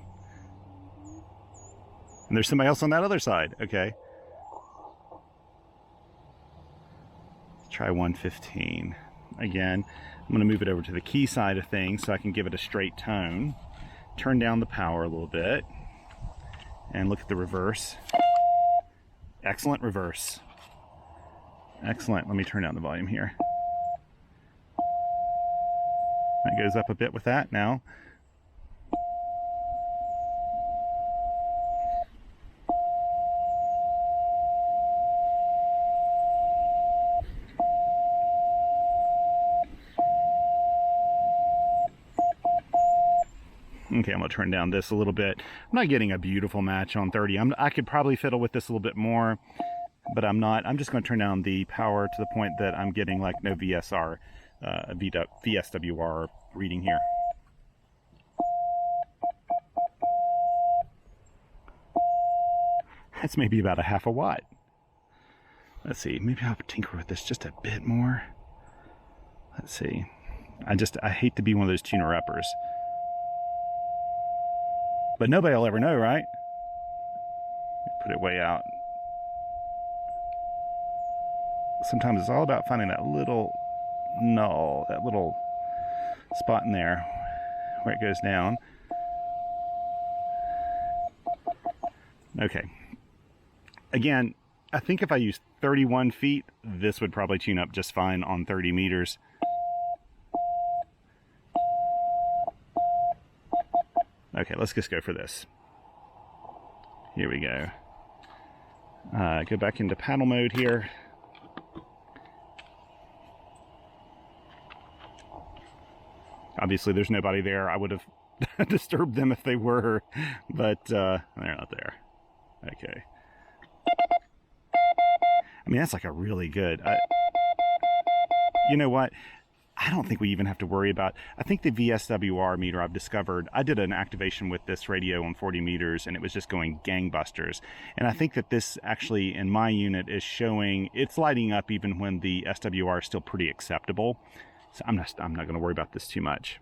And there's somebody else on that other side. Okay. Let's try 115. Again, I'm going to move it over to the key side of things so I can give it a straight tone. Turn down the power a little bit. And look at the reverse. Excellent reverse. Excellent. Let me turn down the volume here. That goes up a bit with that now. Okay, I'm going to turn down this a little bit. I'm not getting a beautiful match on 30. I could probably fiddle with this a little bit more, but I'm not. I'm just going to turn down the power to the point that I'm getting like no VSR, VSWR reading here. That's maybe about a half a watt. Let's see, maybe I'll tinker with this just a bit more. Let's see. I hate to be one of those tuner-uppers. But nobody will ever know, right? Put it way out. sometimes it's all about finding that little null, that little spot in there where it goes down. Okay. Again, I think if I use 31 feet, this would probably tune up just fine on 30 meters. Okay, let's just go for this. Here we go. Go back into paddle mode here. Obviously, there's nobody there. I would have disturbed them if they were, but they're not there. Okay. I mean, that's like a really good... you know what? I don't think we even have to worry about... I think the VSWR meter I've discovered... I did an activation with this radio on 40 meters, and it was just going gangbusters. And I think that this actually, in my unit, is showing... It's lighting up even when the SWR is still pretty acceptable. So I'm not going to worry about this too much.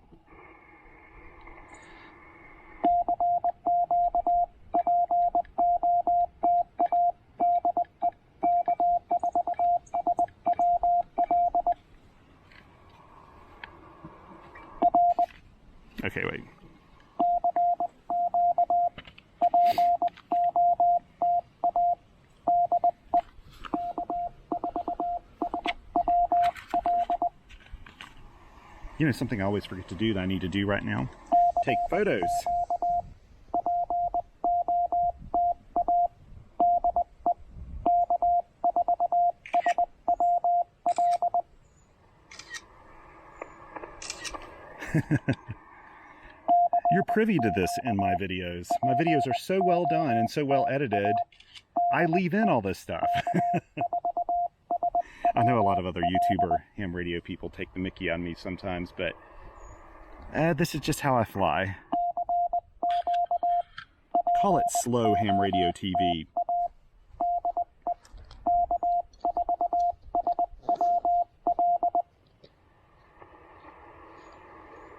Okay, wait. You know, something I always forget to do that I need to do right now? Take photos. You're privy to this in my videos. My videos are so well done and so well edited, I leave in all this stuff. I know a lot of other YouTuber ham radio people take the mickey on me sometimes, but this is just how I fly. Call it slow ham radio TV.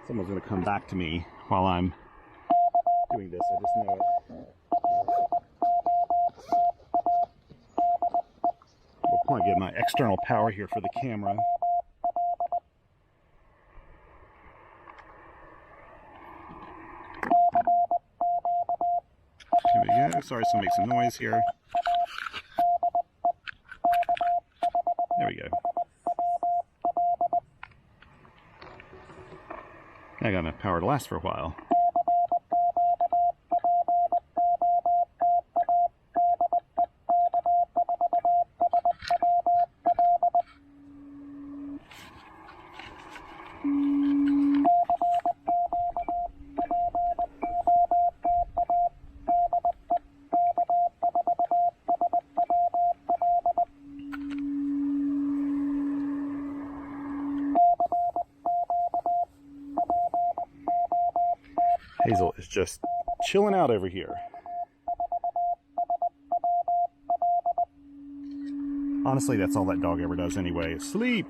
Someone's going to come back to me while I'm doing this, I just know it. We'll plug in my external power here for the camera. Here we go. Sorry, so make some noise here. There we go. I got enough power to last for a while. Hazel is just chilling out over here. Honestly, that's all that dog ever does anyway, is sleep.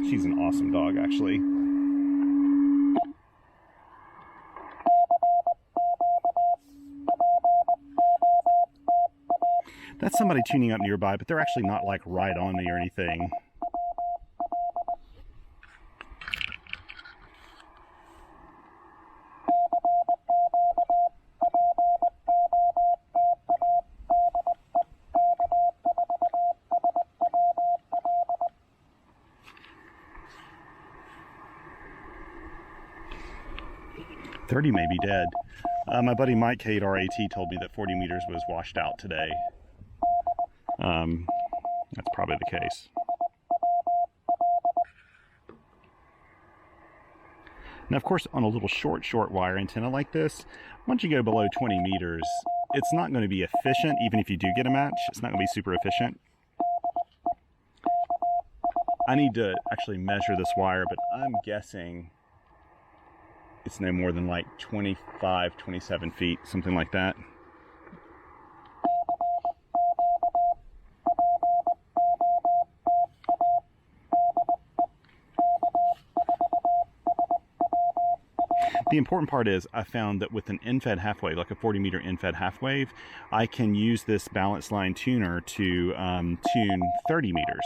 She's an awesome dog, actually. That's somebody tuning up nearby, but they're actually not like right on me or anything. .30 may be dead. My buddy Mike KRAT told me that 40 meters was washed out today. That's probably the case. Now, of course, on a little short wire antenna like this, once you go below 20 meters, it's not going to be efficient. Even if you do get a match, it's not going to be super efficient. I need to actually measure this wire, but I'm guessing it's no more than like 25, 27 feet, something like that. The important part is I found that with an end-fed half wave, like a 40-meter end-fed half wave, I can use this balance line tuner to tune 30 meters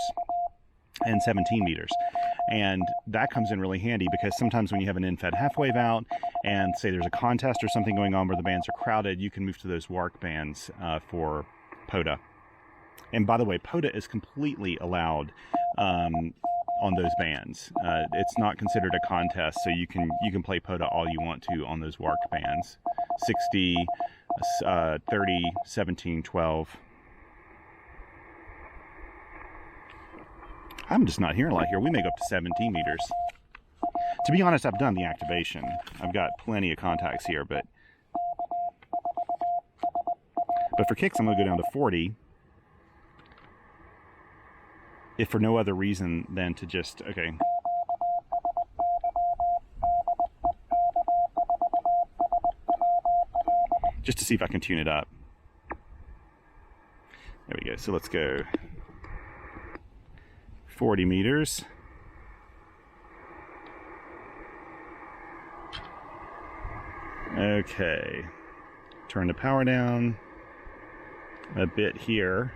and 17 meters. And that comes in really handy because sometimes when you have an end-fed half wave out and say there's a contest or something going on where the bands are crowded, you can move to those WARC bands for POTA. And by the way, POTA is completely allowed on those bands. It's not considered a contest, so you can play POTA all you want to on those WARC bands. 60, 30, 17, 12. I'm just not hearing a lot here. We make up to 17 meters. To be honest, I've done the activation. I've got plenty of contacts here, but for kicks, I'm going to go down to 40. If for no other reason than to just, okay. Just to see if I can tune it up. There we go. So let's go 40 meters. Okay. Turn the power down a bit here.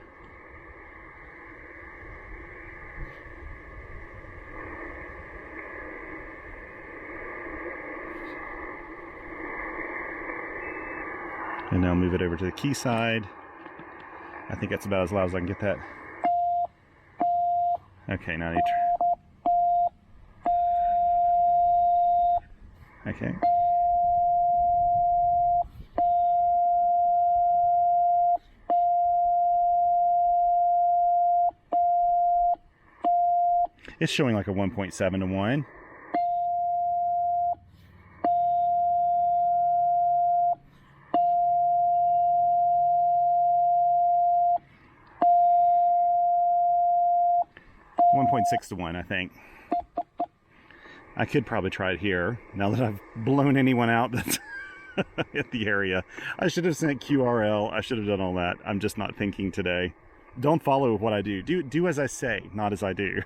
And now move it over to the key side. I think that's about as loud as I can get that. Okay, now you okay. It's showing like a 1.7 to 1. .6 to 1, I think. I could probably try it here now that I've blown anyone out that's at the area. I should have sent QRL. I should have done all that. I'm just not thinking today. Don't follow what I do. Do as I say, not as I do.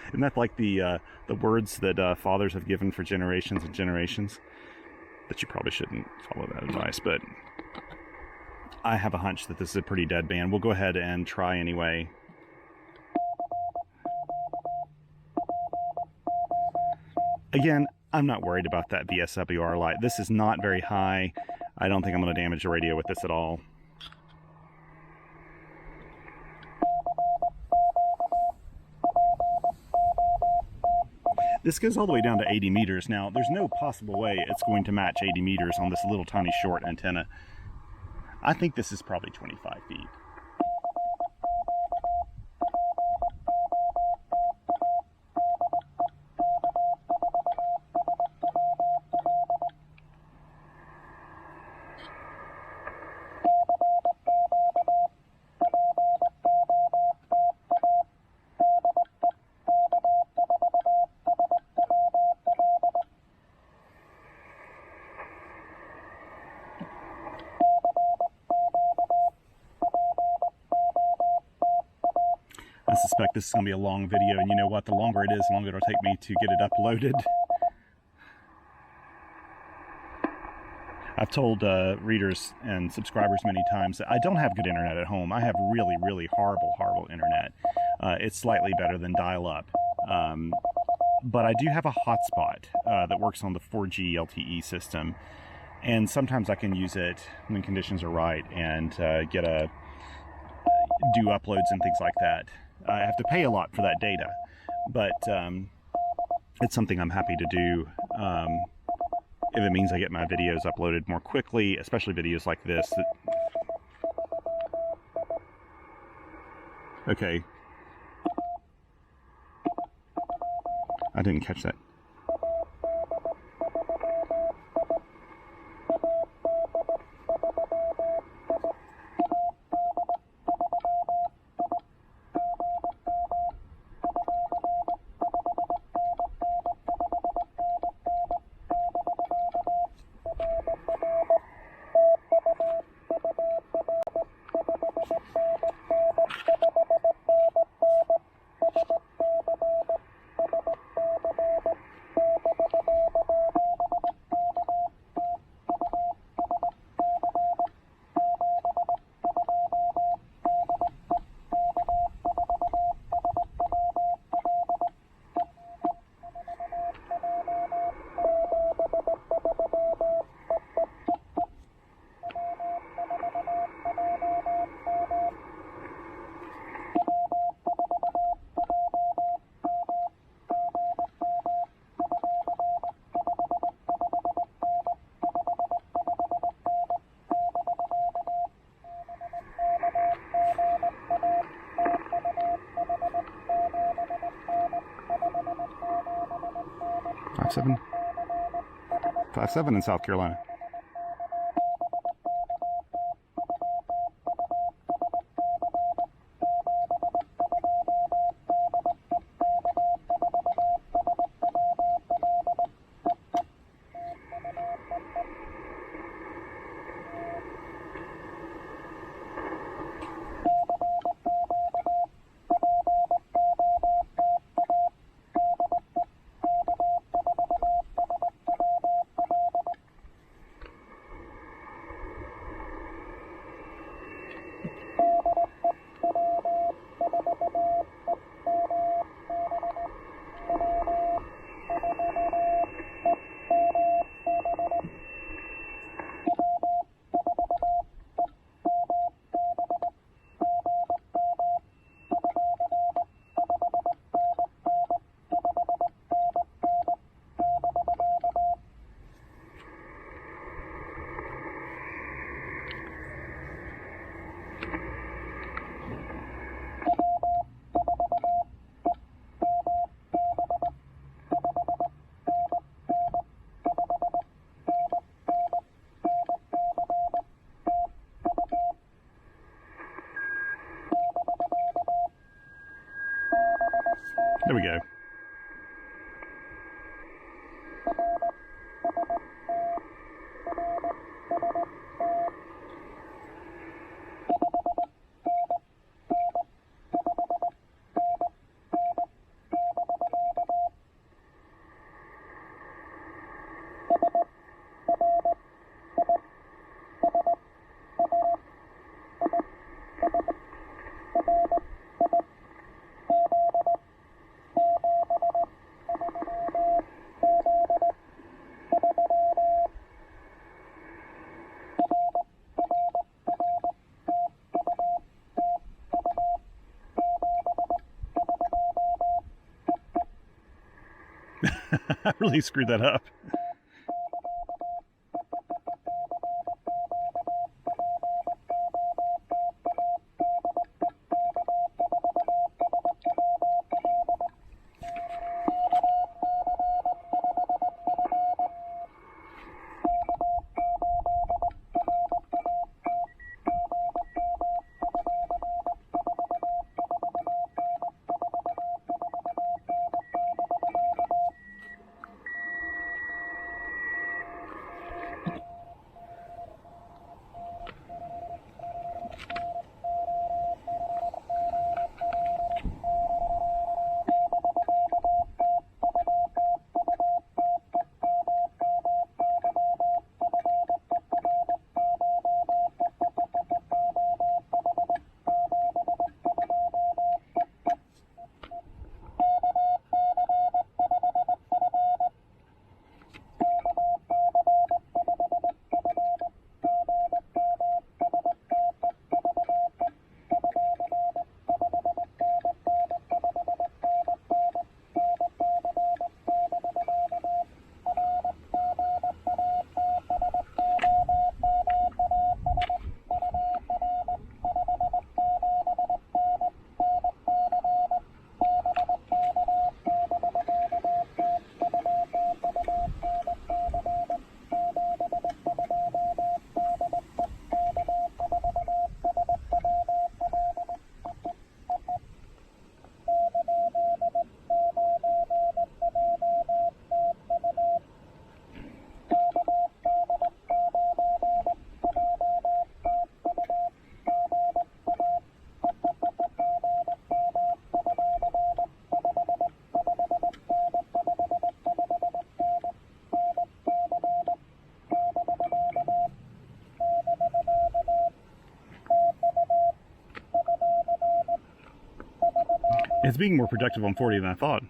Isn't that like the words that fathers have given for generations and generations? But you probably shouldn't follow that advice. But I have a hunch that this is a pretty dead band. We'll go ahead and try anyway. Again, I'm not worried about that VSWR light. This is not very high. I don't think I'm going to damage the radio with this at all. This goes all the way down to 80 meters. Now, there's no possible way it's going to match 80 meters on this little tiny short antenna. I think this is probably 25 feet. I suspect this is going to be a long video, and you know what? The longer it is, the longer it'll take me to get it uploaded. I've told readers and subscribers many times that I don't have good internet at home. I have really, really horrible internet. It's slightly better than dial-up. But I do have a hotspot that works on the 4G LTE system. And sometimes I can use it when conditions are right and do uploads and things like that. I have to pay a lot for that data, but it's something I'm happy to do if it means I get my videos uploaded more quickly, especially videos like this. Okay. I didn't catch that. 57 in South Carolina. There we go. I really screwed that up. It's being more productive on 40 than I thought.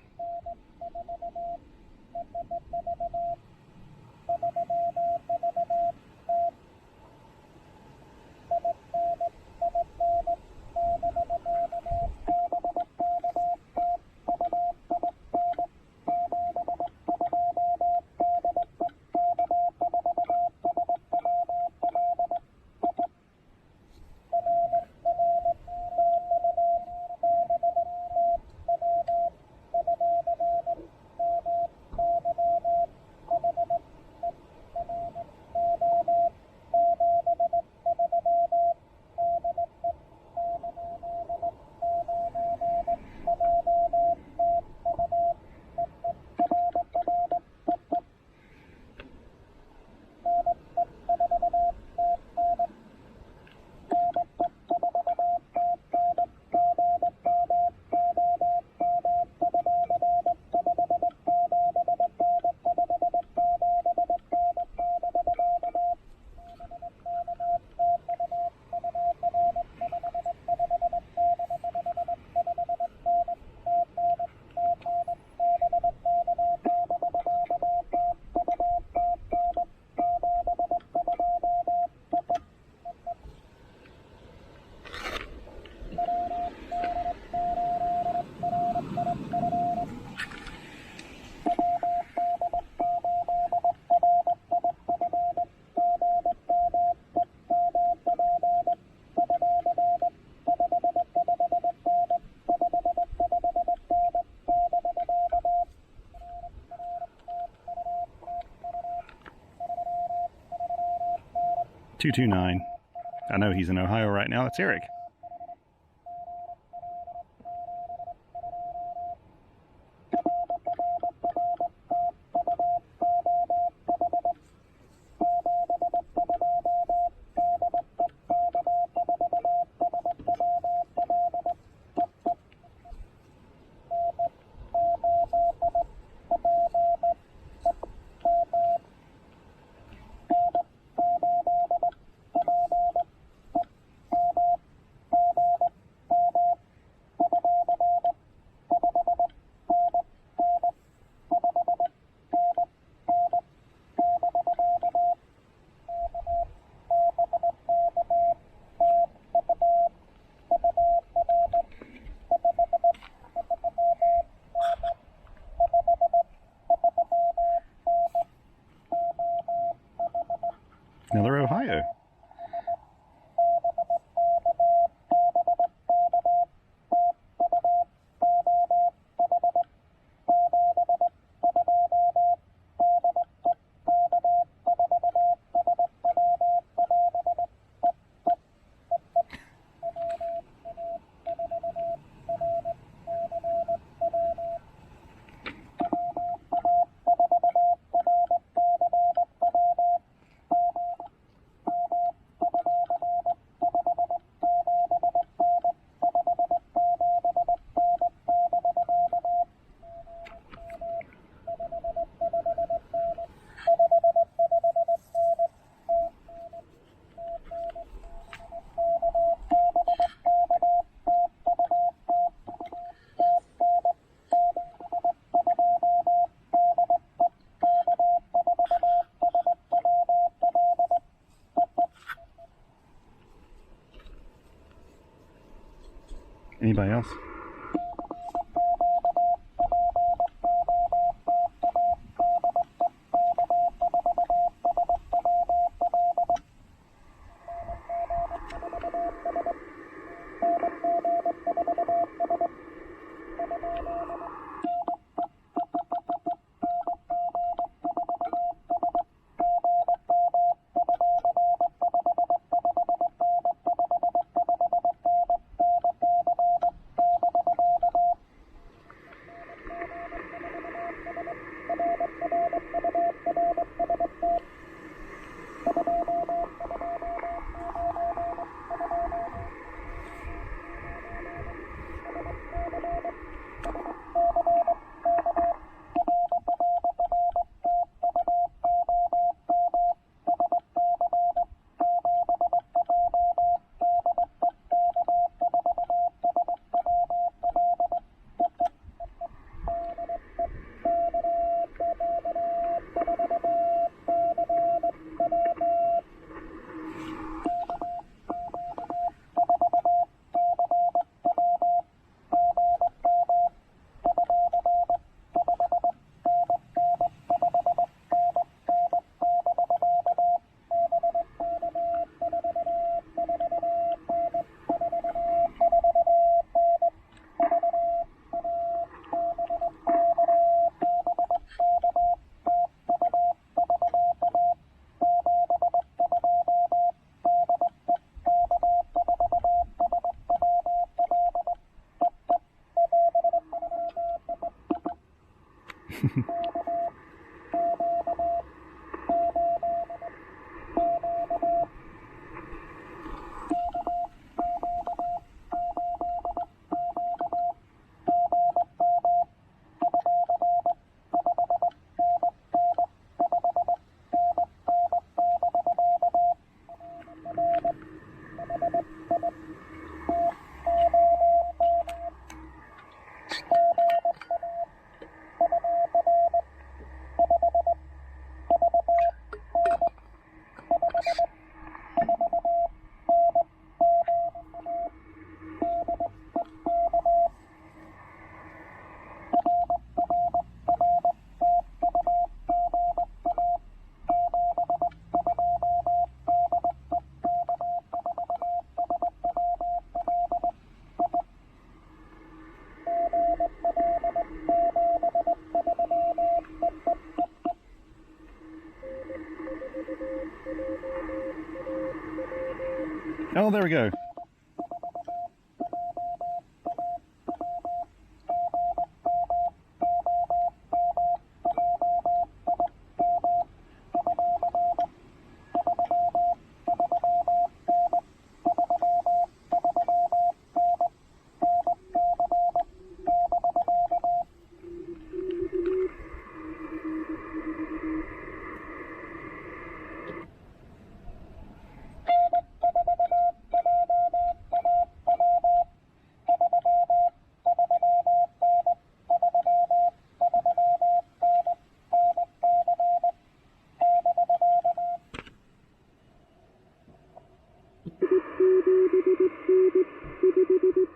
229. I know he's in Ohio right now. That's Eric. Another Ohio. Anybody else? Oh, there we go.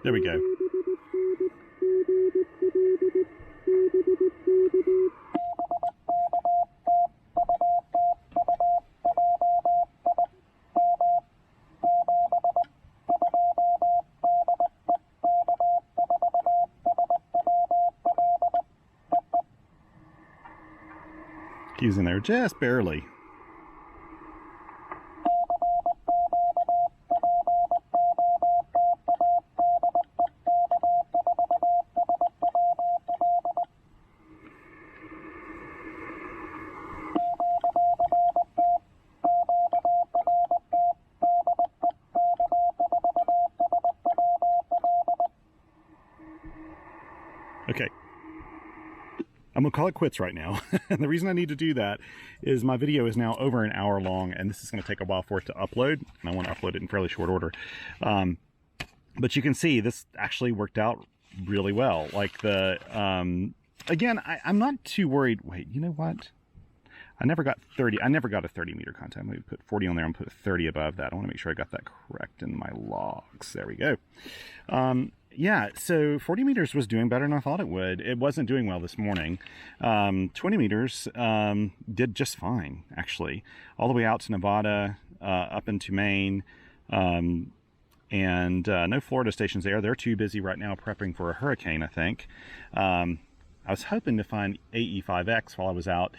There we go. He's in there just barely. Okay, I'm gonna call it quits right now. And the reason I need to do that is my video is now over an hour long, and this is gonna take a while for it to upload, and I want to upload it in fairly short order. But you can see this actually worked out really well. Like the, again, I'm not too worried. Wait, you know what? I never got a 30 meter contact. Let me put 40 on there and put 30 above that. I want to make sure I got that correct in my logs. There we go. Yeah, so 40 meters was doing better than I thought it would. It wasn't doing well this morning. 20 meters did just fine, actually. All the way out to Nevada, up into Maine, and no Florida stations there. They're too busy right now prepping for a hurricane, I think. I was hoping to find AE5X while I was out.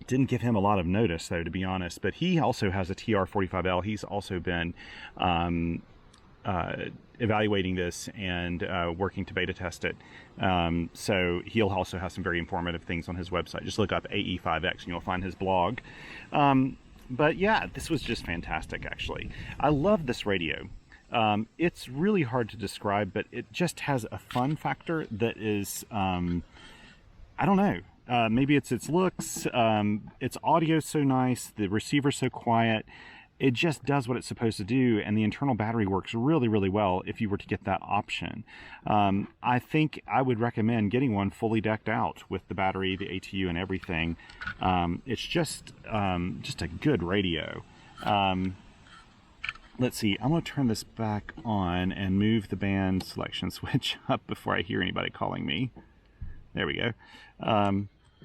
Didn't give him a lot of notice, though, to be honest. But he also has a TR-45L. He's also been evaluating this and working to beta test it. So he'll also have some very informative things on his website. Just look up AE5X and you'll find his blog. But yeah, this was just fantastic, actually. I love this radio. It's really hard to describe, but it just has a fun factor that is, I don't know. Maybe it's its looks, its audio so nice, the receiver's so quiet. It just does what it's supposed to do, and the internal battery works really, really well if you were to get that option. I think I would recommend getting one fully decked out with the battery, the ATU, and everything. It's just a good radio. Let's see, I'm going to turn this back on and move the band selection switch up before I hear anybody calling me. There we go.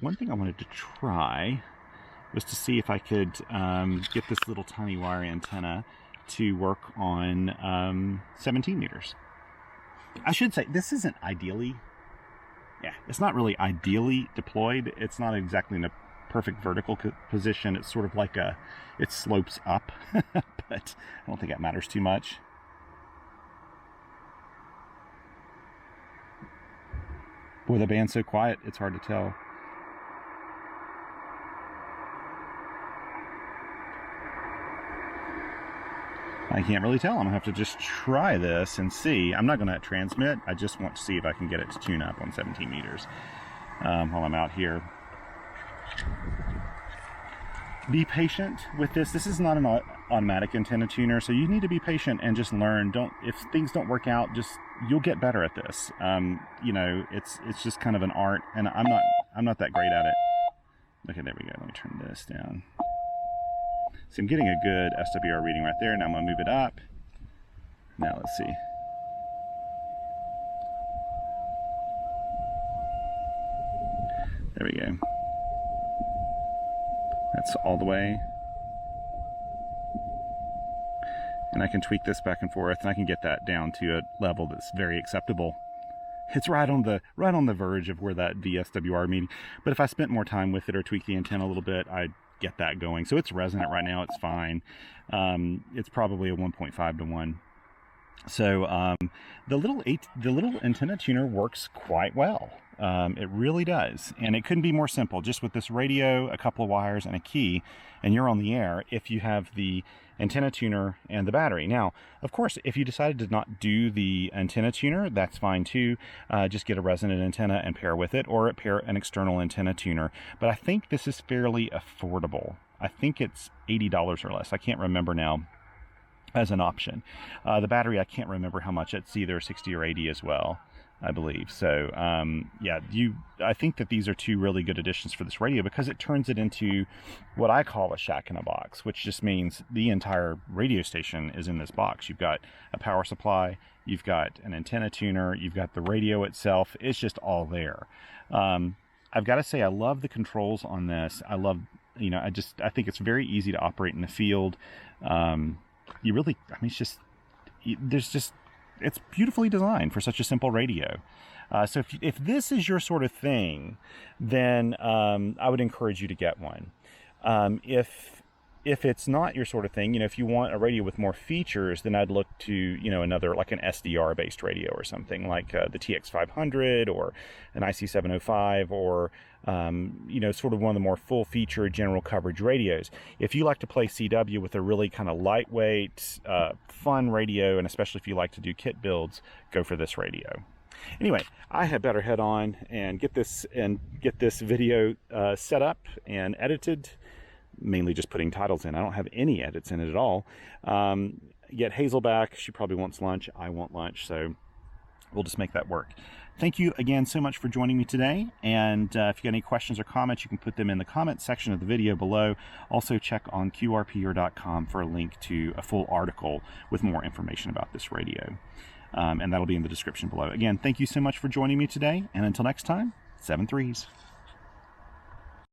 One thing I wanted to try was to see if I could get this little tiny wire antenna to work on 17 meters. I should say, this isn't ideally, it's not really ideally deployed. It's not exactly in a perfect vertical position. It's sort of like it slopes up, but I don't think that matters too much. Boy, the band's so quiet, it's hard to tell. I can't really tell. I'm gonna have to just try this and see. I'm not gonna transmit. I just want to see if I can get it to tune up on 17 meters while I'm out here. Be patient with this. This is not an automatic antenna tuner, so you need to be patient and just learn. If things don't work out, you'll get better at this. You know, it's just kind of an art, and I'm not that great at it. Okay, there we go. Let me turn this down. So I'm getting a good SWR reading right there. Now I'm going to move it up. Now let's see. There we go. That's all the way. And I can tweak this back and forth, and I can get that down to a level that's very acceptable. It's right on the verge of where that VSWR meeting. But if I spent more time with it or tweaked the antenna a little bit, get that going. So it's resonant right now. It's fine. It's probably a 1.5 to 1. So the little antenna tuner works quite well. It really does, and it couldn't be more simple. Just with this radio, a couple of wires, and a key, and you're on the air if you have the antenna tuner and the battery. Now, of course, if you decided to not do the antenna tuner, that's fine too. Just get a resonant antenna and pair with it, or pair an external antenna tuner. But I think this is fairly affordable. I think it's $80 or less. I can't remember now, as an option. The battery, I can't remember how much. It's either 60 or 80 as well, I believe. So yeah, I think that these are two really good additions for this radio, because it turns it into what I call a shack in a box, which just means the entire radio station is in this box. You've got a power supply, you've got an antenna tuner, you've got the radio itself. It's just all there. I've got to say, I love the controls on this. I love, I think it's very easy to operate in the field. It's beautifully designed for such a simple radio. So if this is your sort of thing, then I would encourage you to get one. If it's not your sort of thing, if you want a radio with more features, then I'd look to, another, like an SDR based radio or something like the TX500 or an IC705 or, sort of one of the more full feature general coverage radios. If you like to play CW with a really kind of lightweight, fun radio, and especially if you like to do kit builds, go for this radio. Anyway, I had better head on and get this video set up and edited. Mainly just putting titles in. I don't have any edits in it at all. Get Hazel back. She probably wants lunch. I want lunch, so we'll just make that work. Thank you again so much for joining me today. And if you got any questions or comments, you can put them in the comment section of the video below. Also check on QRPer.com for a link to a full article with more information about this radio. And that'll be in the description below. Again, thank you so much for joining me today. And until next time, 7 threes.